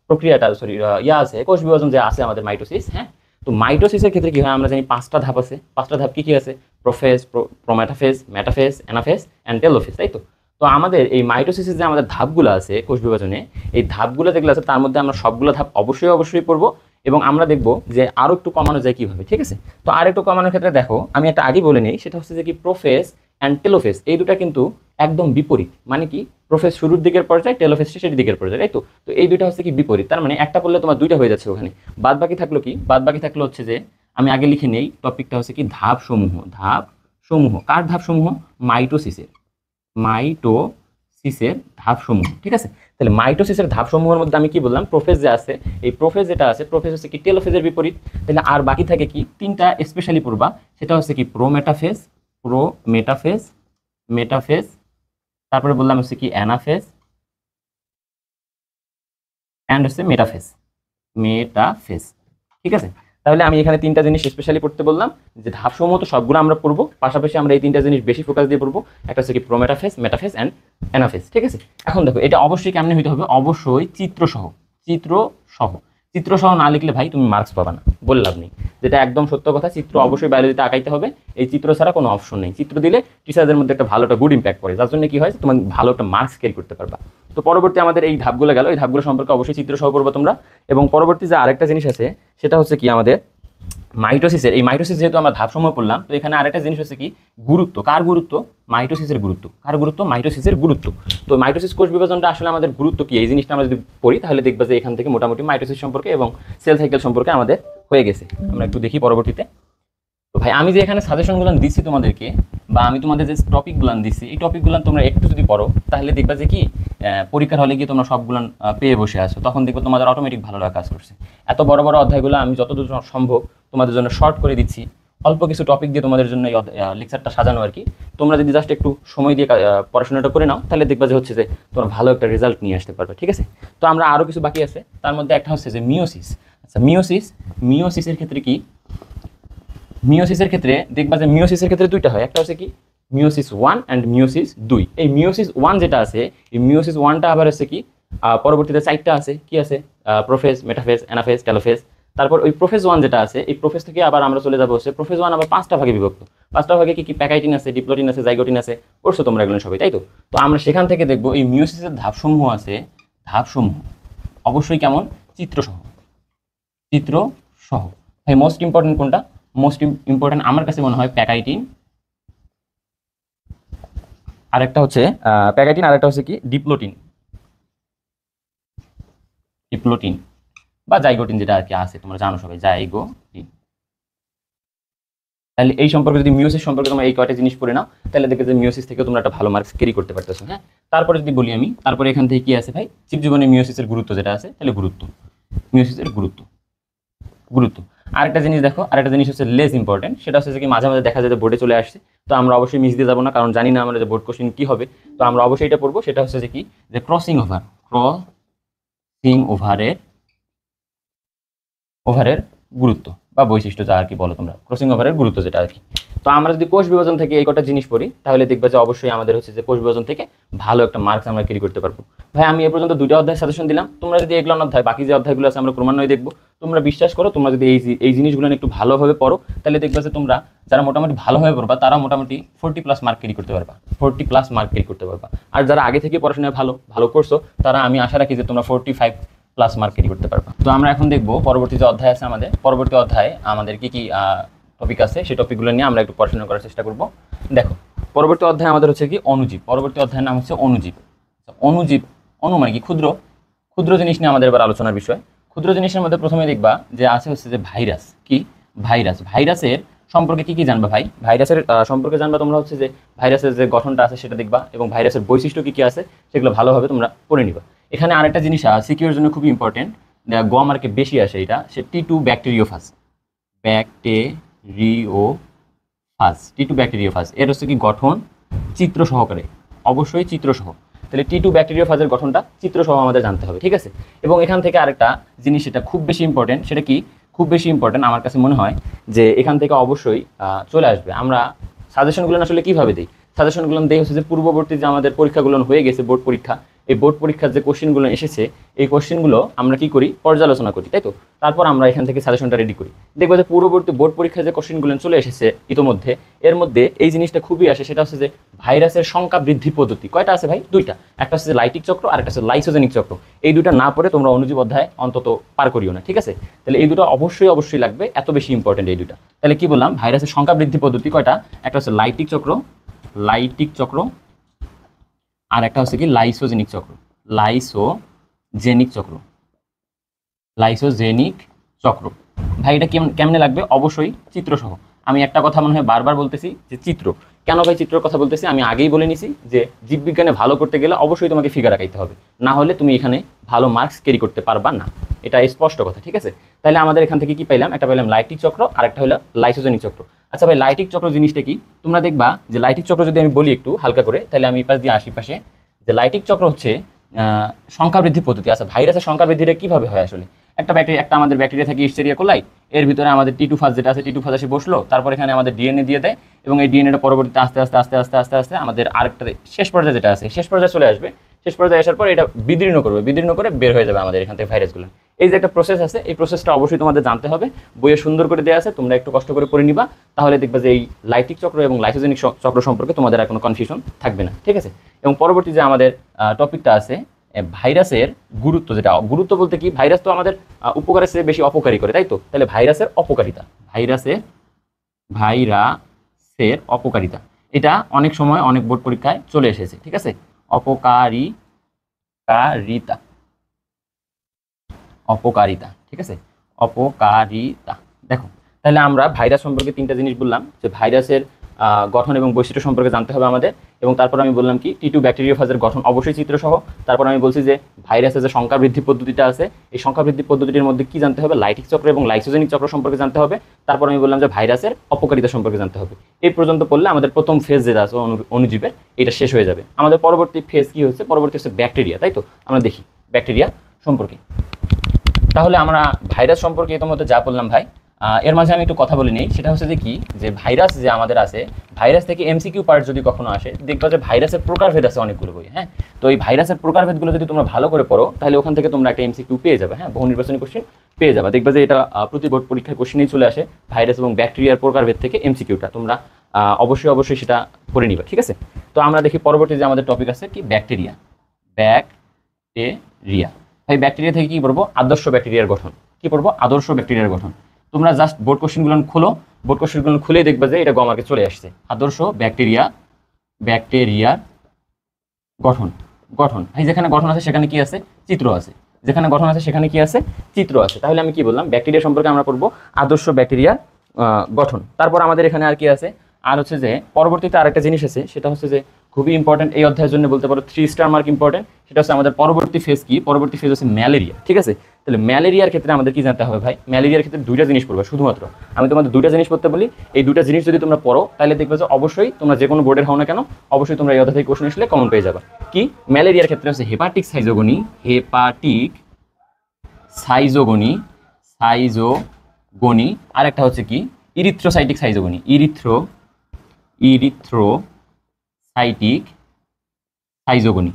প্রক্রিয়াটা, সরি আছে কোষ বিভাজন যে আছে আমাদের মাইটোসিস। হ্যাঁ, তো মাইটোসিসের ক্ষেত্রে কি হয় আমরা জানি 5টা ধাপ আছে। 5টা ধাপ কি কি আছে? Prophase, prometaphase, metaphase, anaphase and telophase, তাই তো? তো আমাদের এই মাইটোসিসের যে আমাদের ধাপগুলো আছে কোষ বিভাজনে, এই ধাপগুলো যেগুলো আছে তার মধ্যে আমরা সবগুলো ধাপ অবশ্যই পড়বো এবং আমরা দেখবো যে আরও একটু কমানো যায় কীভাবে। ঠিক আছে, তো আর একটু কমানোর ক্ষেত্রে দেখো আমি একটা আগে বলে নিই, সেটা হচ্ছে যে কি প্রোফেজ অ্যান্ড টেলোফেজ এই দুটা কিন্তু একদম বিপরীত। মানে কি? প্রোফেজ শুরুর দিকের পর্যায়ে, টেলোফেজ শেষের দিকের পর্যায়ে, তাই তো? তো এই দুইটা হচ্ছে কি বিপরীত। তার মানে একটা পড়লে তোমার দুইটা হয়ে যাচ্ছে ওখানে। বাদ বাকি থাকলো কি? বাদ বাকি থাকলো হচ্ছে যে আমি আগে লিখে নেই টপিকটা হচ্ছে কি ধাপ সমূহ। ধাপ সমূহ কার ধাপ সমূহ? মাইটোসিসের। মাইটোসিসের ধাপ সমূহ। ঠিক আছে, তাহলে মাইটোসিসের ধাপ সমূহের মধ্যে আমি কি বললাম? প্রোফেজ যে আছে, এই প্রোফেজ যেটা আছে, প্রোফেজ হচ্ছে কি টেলোফেজের বিপরীত। তাহলে আর বাকি থাকে কি? তিনটা স্পেশালি পড়বা, সেটা হচ্ছে কি প্রোমেটাফেজ, প্রোমেটাফেজ, মেটাফেজ, তারপরে বললাম হচ্ছে কি অ্যানাফেজ অ্যান্ড হচ্ছে মেটাফেজ। মেটাফেজ, ঠিক আছে। তাহলে আমি এখানে তিনটা জিনিস স্পেশালি পড়তে বললাম, যে ধাপসমূহ তো সবগুলো আমরা পড়বো, পাশাপাশি আমরা এই তিনটা জিনিস বেশি ফোকাস দিয়ে পড়বো। একটা হচ্ছে কি প্রোমেটাফেজ, মেটাফেজ অ্যান্ড অ্যানাফেজ। ঠিক আছে, এখন দেখো এটা অবশ্যই কেমনে হইতে হবে? অবশ্যই চিত্রসহ। চিত্রসহ, চিত্রসহ না লিখলে ভাই তুমি মার্কস পাবা না, বলে লাভ নেই। যেটা একদম সত্য কথা, চিত্র অবশ্যই বায়োলজিতে আঁকাইতে হবে। এই চিত্র ছাড়া কোনো অপশন নেই। চিত্র দিলে টিচারদের মধ্যে একটা ভালো একটা গুড ইম্প্যাক্ট পড়ে, যার জন্য কি হয় তোমার ভালো একটা মার্কস ক্যারি করতে পারবা। তো পরবর্তী আমাদের এই ধাপগুলো গেল, এই ধাপগুলো সম্পর্কে অবশ্যই চিত্রসহ পড়বো তোমরা। এবং পরবর্তী যে আরেকটা জিনিস আছে সেটা হচ্ছে কি আমাদের মাইটোসিসের। এই মাইটোসিস যেহেতু আমরা ধাপসমূহ পড়লাম, তো এখানে আরেকটা জিনিস হচ্ছে কি গুরুত্ব। কার গুরুত্ব? মাইটোসিসের গুরুত্ব। কার গুরুত্ব? মাইটোসিসের গুরুত্ব। তো মাইটোসিস কোষ বিভাজনটা আসলে আমাদের গুরুত্ব কি, এই জিনিসটা আমরা যদি পড়ি তাহলে দেখবা যে এখান থেকে মোটামুটি মাইটোসিস সম্পর্কে এবং সেল সাইকেল সম্পর্কে আমাদের হয়ে গেছে। আমরা একটু দেখি পরবর্তীতে। তো ভাই আমি যে এখানে সাজেশনগুলো দিচ্ছি তোমাদেরকে, বা আমি তোমাদের যে টপিকগুলো দিচ্ছি, এই টপিকগুলো তোমরা একটু যদি পড়ো তাহলে দেখবা যে কি পরীক্ষার হলে গিয়ে তোমরা সবগুলো পেয়ে বসে আসো, তখন দেখবো তোমাদের অটোমেটিক ভালো লাগা কাজ করছে। এত বড় বড় অধ্যায়গুলো আমি যতদূর সম্ভব তোমাদের জন্য শর্ট করে দিচ্ছি, অল্প কিছু টপিক দিয়ে তোমাদের জন্য এই লেকচারটা সাজানো আর কি। তোমরা যদি জাস্ট একটু সময় দিয়ে পড়াশোনাটা করে নাও তাহলে দেখবা যে হচ্ছে যে তোমরা ভালো একটা রেজাল্ট নিয়ে আসতে পারবে। ঠিক আছে, তো আমরা আরও কিছু বাকি আছে, তার মধ্যে একটা হচ্ছে যে মিওসিস। আচ্ছা, মিওসিসের ক্ষেত্রে কি? মিওসিসের ক্ষেত্রে দেখবা যে মিওসিসের ক্ষেত্রে দুইটা হয়, একটা হচ্ছে কি মিওসিস 1 অ্যান্ড মিওসিস 2। এই মিওসিস 1 যেটা আছে, এই মিওসিস 1টা আবার হচ্ছে কি পরবর্তীতে 4টা আছে, কি আছে? Prophase, metaphase, anaphase, telophase. তারপর ওই প্রোফেজ 1 যেটা আছে, এই প্রোফেজ থেকে আবার আমরা চলে যাবো হচ্ছে প্রোফেজ 1 আবার 5টা ভাগে বিভক্ত। 5টা ভাগে কি কি? প্যাকাইটিন আছে, ডিপ্লোটিন আছে, জাইগোটিন আছে, পড়ছো তোমরা এগুলো সবাই, তাই তো? তো আমরা সেখান থেকে দেখবো এই মিওসিসের ধাপসমূহ আছে। ধাপসমূহ অবশ্যই কেমন? চিত্রসহ। চিত্রসহ। ভাই মোস্ট ইম্পর্টেন্ট কোনটা? মোস্ট ইম্পর্টেন্ট আমার কাছে মনে হয় প্যাকাইটিন, আরেকটা হচ্ছে প্যাকাইটিন, আরেকটা হচ্ছে কি ডিপ্লোটিন। ডিপ্লোটিন বা জাইগোটিন যেটা আর কি আছে, তোমরা জানো সবাই, জাইগোটিন। তাহলে এই সম্পর্কে যদি মিওসিস সম্পর্কে তোমরা এই কয়টা জিনিস পড়ে নাও তাহলে দেখবে যে মিওসিস থেকে তোমরা একটা ভালো মার্কস ক্যারি করতে পারতেছো। হ্যাঁ, তারপরে যদি বলি আমি, তারপরে এখান থেকে কি আছে ভাই? জীবজীবনে মিওসিসের গুরুত্ব যেটা আছে, তাহলে গুরুত্ব, মিওসিসের গুরুত্ব। আরেকটা জিনিস দেখো, আরেকটা জিনিস হচ্ছে লেস ইম্পর্টেন্ট, সেটা হচ্ছে কি মাঝে মাঝে দেখা যায় যে বোর্ডে চলে আসছে, তো আমরা অবশ্যই মিস দিয়ে যাবো না, কারণ জানি না আমরা যে বোর্ড কোশ্চেন কি হবে। তো আমরা অবশ্যই এটা পড়বো, সেটা হচ্ছে যে কি যে ক্রসিং ওভারের গুরুত্ব বা বৈশিষ্ট্য, যা আর কি বলো তোমরা, ক্রসিং ওভারের গুরুত্ব যেটা আর কি। তো আমরা যদি কোষ বিভাজন থেকে এই কটা জিনিস পড়ি তাহলে দেখবা যে অবশ্যই আমাদের হচ্ছে যে কোষ বিভাজন থেকে ভালো একটা মার্কস আমরা ক্যারি করতে পারবো। ভাই আমি এ পর্যন্ত 2টা অধ্যায় সাজেশন দিলাম, তোমরা যদি এগুলো অধ্যায় বাকি যে অধ্যায়গুলো আছে আমরা ক্রমান্বয়ে দেখবো। তোমরা বিশ্বাস করো, তোমরা যদি এই জিনিসগুলো একটু ভালোভাবে পড়ো তাহলে দেখবা যে তোমরা যারা মোটামুটি ভালোভাবে পড়বা তারা মোটামুটি 40+ মার্ক ক্যারি করতে পারবা, 40+ মার্ক ক্যারি করতে পারবা। আর যারা আগে থেকে পড়াশোনায় ভালো করছো তারা আমি আশা রাখি যে তোমরা 45 প্লাস মার্ক ক্যারি করতে পারবা। তো আমরা এখন দেখবো পরবর্তী যে অধ্যায় আছে আমাদের, পরবর্তী অধ্যায়ে আমাদের কি কি টপিক আছে সেই টপিকগুলো নিয়ে আমরা একটু পড়াশোনা করার চেষ্টা করব। দেখো পরবর্তী অধ্যায় আমাদের হচ্ছে কি অণুজীব। পরবর্তী অধ্যায়ের নাম হচ্ছে অণুজীব। অণুজীব, অণু মানে কি ক্ষুদ্র, ক্ষুদ্র জিনিস নিয়ে আমাদের এবার আলোচনার বিষয়। ক্ষুদ্র জিনিসের মধ্যে প্রথমে দেখবা যে আছে হচ্ছে যে ভাইরাস। কি ভাইরাস? ভাইরাসের সম্পর্কে কি কি জানবা ভাই? ভাইরাসের সম্পর্কে জানবা তোমরা হচ্ছে যে ভাইরাসের যে গঠনটা আছে সেটা দেখবা, এবং ভাইরাসের বৈশিষ্ট্য কি কি আছে সেগুলো ভালোভাবে তোমরা পড়ে নিবা। এখানে আরেকটা জিনিস সিকিউর জন্য খুবই ইম্পর্টেন্ট, গ মার্কে বেশি আসে, এটা সে টি2 ব্যাকটেরিওফাজ। ব্যাকটেরিওফাজ, টি2 ব্যাকটেরিওফাজ এর হচ্ছে কি গঠন চিত্র সহকারে, অবশ্যই চিত্র সহ। তাহলে টি2 ব্যাকটেরিওফাজের গঠনটা চিত্র সহ আমাদের জানতে হবে, ঠিক আছে। এবং এখান থেকে আরেকটা জিনিস সেটা খুব বেশি ইম্পর্টেন্ট, সেটা কি খুব বেশি ইম্পর্টেন্ট আমার কাছে মনে হয় যে এখান থেকে অবশ্যই চলে আসবে। আমরা সাজেশনগুলো আসলে কিভাবে দিই? সাজেশনগুলো দেই হচ্ছে যে পূর্ববর্তী যে আমাদের পরীক্ষাগুলো হয়ে গেছে, বোর্ড পরীক্ষা, এই বোর্ড পরীক্ষার যে কোশ্চেনগুলো এসেছে এই কোশ্চেনগুলো আমরা কি করি? পর্যালোচনা করি, তাই তো। তারপর আমরা এখান থেকে সাজেশনটা রেডি করি। দেখবো যে পূর্ববর্তী বোর্ড পরীক্ষার যে কোশ্চেনগুলো চলে এসেছে ইতোমধ্যে, এর মধ্যে এই জিনিসটা খুবই আসে, সেটা হচ্ছে যে ভাইরাসের সংখ্যা বৃদ্ধি পদ্ধতি। কয়টা আছে ভাই? দুইটা। একটা হচ্ছে যে লাইটিক চক্র আর একটা হচ্ছে লাইসোজেনিক চক্র। এই দুটো না পড়ে তোমরা অণুজীব অধ্যায় অন্তত পার করিও না, ঠিক আছে। তাহলে এই দুটো অবশ্যই অবশ্যই লাগবে, এত বেশি ইম্পর্টেন্ট এই দুটো। তাহলে কি বললাম? ভাইরাসের সংখ্যা বৃদ্ধি পদ্ধতি কয়টা? একটা হচ্ছে লাইটিক চক্র, লাইটিক চক্র, আর একটা হচ্ছে কি লাইসোজেনিক চক্র, লাইসোজেনিক চক্র, লাইসোজেনিক চক্র। ভাই এটা কেমনে লাগবে? অবশ্যই চিত্রসহ। আমি একটা কথা মনে হয় বারবার বলতেছি যে চিত্র। কেন ভাই চিত্রের কথা বলতেছি? আমি আগেই বলে নিছি যে জীববিজ্ঞানে ভালো করতে গেলে অবশ্যই তোমাকে ফিগার আঁকাইতে হবে, না হলে তুমি এখানে ভালো মার্কস ক্যারি করতে পারবা না, এটা স্পষ্ট কথা, ঠিক আছে। তাহলে আমাদের এখান থেকে কি পাইলাম? একটা পাইলাম লাইটিক চক্র, আর একটা হলো লাইসোজেনিক চক্র। আচ্ছা ভাই লাইটিক চক্র জিনিসটা কি? তোমরা দেখবা যে লাইটিক চক্র যদি আমি বলি একটু হালকা করে, তাহলে আমি পাশ দিয়ে আশেপাশে যে লাইটিক চক্র হচ্ছে সংখ্যা বৃদ্ধি পদ্ধতি। আচ্ছা ভাইরাসের সংখ্যা বৃদ্ধিটা কিভাবে হয় আসলে? একটা আমাদের ব্যাকটেরিয়া থাকে ইস্টেরিয়া কোলাই, এর ভিতরে আমাদের টি2 ফাজ যেটা আছে, টি2 ফাজ এসে বসলো, তারপর এখানে আমাদের ডিএনএ দিয়ে দেয়, এবং এই ডিএনএটা পরবর্তীতে আস্তে আস্তে আস্তে আস্তে আস্তে আস্তে আমাদের আরেকটা শেষ পর্যায়ে যেটা আছে, শেষ পর্যায়ে চলে আসবে। শেষ পর্যায়ে আসার পর এটা বিদীর্ণ করবে, বিদীর্ণ করে বের হয়ে যাবে আমাদের এখান থেকে ভাইরাসগুলো। এই যে একটা প্রসেস আছে, এই প্রসেসটা অবশ্যই তোমাদের জানতে হবে, বইয়ে সুন্দর করে দেওয়া আছে, তোমরা একটু কষ্ট করে পড়ে নিবা, তাহলে দেখবা যে এই লাইটিক চক্র এবং লাইসোজেনিক চক্র সম্পর্কে তোমাদের আর কোনো কনফিউশন থাকবে না, ঠিক আছে। এবং পরবর্তী যে আমাদের টপিকটা আছে ভাইরাসের গুরুত্ব, যেটা গুরুত্ব বলতে কি, ভাইরাস তো আমাদের উপকারের চেয়ে বেশি অপকারী করে, তাই তো। তাহলে ভাইরাসের অপকারিতা, ভাইরাসের অপকারিতা, এটা অনেক সময় অনেক বোর্ড পরীক্ষায় চলে এসেছে, ঠিক আছে। অপকারিতা, অপকারিতা, ঠিক আছে, অপকারিতা। দেখো তাহলে আমরা ভাইরাস সম্পর্কে তিনটা জিনিস বললাম, যে ভাইরাসের গঠন এবং বৈশিষ্ট্য সম্পর্কে জানতে হবে আমাদের। এবং তারপর আমি বললাম কি টি2 ব্যাকটেরিওফাজের গঠন অবশ্যই চিত্রসহ। তারপর আমি বলছি যে ভাইরাসের যে সংখ্যা বৃদ্ধি পদ্ধতিটা আছে, এই সংখ্যা বৃদ্ধি পদ্ধতির মধ্যে কি জানতে হবে? লাইটিক চক্র এবং লাইসোজেনিক চক্র সম্পর্কে জানতে হবে। তারপর আমি বললাম যে ভাইরাসের অপকারিতা সম্পর্কে জানতে হবে। এই পর্যন্ত পড়লে আমাদের প্রথম ফেজ যেটা আছে অণুজীবের, এটা শেষ হয়ে যাবে। আমাদের পরবর্তী ফেজ কি হচ্ছে? পরবর্তী হচ্ছে ব্যাকটেরিয়া, তাই তো। আমরা দেখি ব্যাকটেরিয়া সম্পর্কে। তাহলে আমরা ভাইরাস সম্পর্কে ইতিমধ্যে যা বললাম ভাই, এর মাঝে আমি একটু কথা বলে নিই। সেটা হচ্ছে যে কি, যে ভাইরাস যে আমাদের আছে, ভাইরাস থেকে এমসিকিউ পার্ট যদি কখনো আসে, দেখবা যে ভাইরাসের প্রকারভেদ আছে অনেকগুলো বই, হ্যাঁ। তো এই ভাইরাসের প্রকারভেদগুলো যদি তোমরা ভালো করে পড়ো, তাহলে ওখান থেকে তোমরা একটা এমসিকিউ পেয়ে যাবে, হ্যাঁ, বহু নির্বাচনী কোশ্চেন পেয়ে যাবে। দেখবা যে এটা প্রতি বোর্ড পরীক্ষায় কোশ্চেনেই চলে আসে, ভাইরাস এবং ব্যাকটেরিয়ার প্রকারভেদ থেকে এমসিকিউটা তোমরা অবশ্যই অবশ্যই সেটা পড়ে নিবা, ঠিক আছে। তো আমরা দেখি পরবর্তী যে আমাদের টপিক আছে কি, ব্যাকটেরিয়া। ব্যাকটেরিয়া ভাই, ব্যাকটেরিয়া থেকে কি পড়বো? আদর্শ ব্যাকটেরিয়ার গঠন। কি পড়বো? আদর্শ ব্যাকটেরিয়ার গঠন। তোমরা জাস্ট বোর্ড কোশ্চেনগুলো খোলো, বোর্ড কোশ্চেনগুলো খুলেই দেখবে যে এটা গমার্কে চলে আসছে, আদর্শ ব্যাকটেরিয়ার গঠন। গঠন ভাই, যেখানে গঠন আছে সেখানে কি আছে? চিত্র আছে। যেখানে গঠন আছে সেখানে কি আছে? চিত্র আছে। তাহলে আমি কি বললাম? ব্যাকটেরিয়া সম্পর্কে আমরা পড়বো আদর্শ ব্যাকটেরিয়ার গঠন। তারপর আমাদের এখানে আর কি আছে? আর হচ্ছে যে পরবর্তীতে আরেকটা জিনিস আছে, সেটা হচ্ছে যে খুবই ইম্পর্টেন্ট এই অধ্যায়ের জন্য, বলতে পারো 3 স্টার মার্ক ইম্পর্টেন্ট। সেটা হচ্ছে আমাদের পরবর্তী ফেজ কি? পরবর্তী ফেজ হচ্ছে ম্যালেরিয়া, ঠিক আছে। তাহলে ম্যালেরিয়ার ক্ষেত্রে আমাদের কি জানতে হবে ভাই? ম্যালেরিয়ার ক্ষেত্রে দুইটা জিনিস পড়বে শুধুমাত্র। আমি তোমাদের দুইটা জিনিস পড়তে বলি, এই দুইটা জিনিস যদি তোমরা পড়ো, তাহলে দেখবে যে অবশ্যই তোমরা যে কোনো বোর্ডের হও না কেন, অবশ্যই তোমরা এই অধ্যায় থেকে কোশ্চেন আসলে কমন পেয়ে যাবে। কি? ম্যালেরিয়ার ক্ষেত্রে হচ্ছে হেপাটিক সাইজোগনি, হেপাটিক সাইজোগনি, আর একটা হচ্ছে কি ইরিথ্রোসাইটিক সাইজোগনি, ইরিথ্রোসাইটিক সাইজোগনি।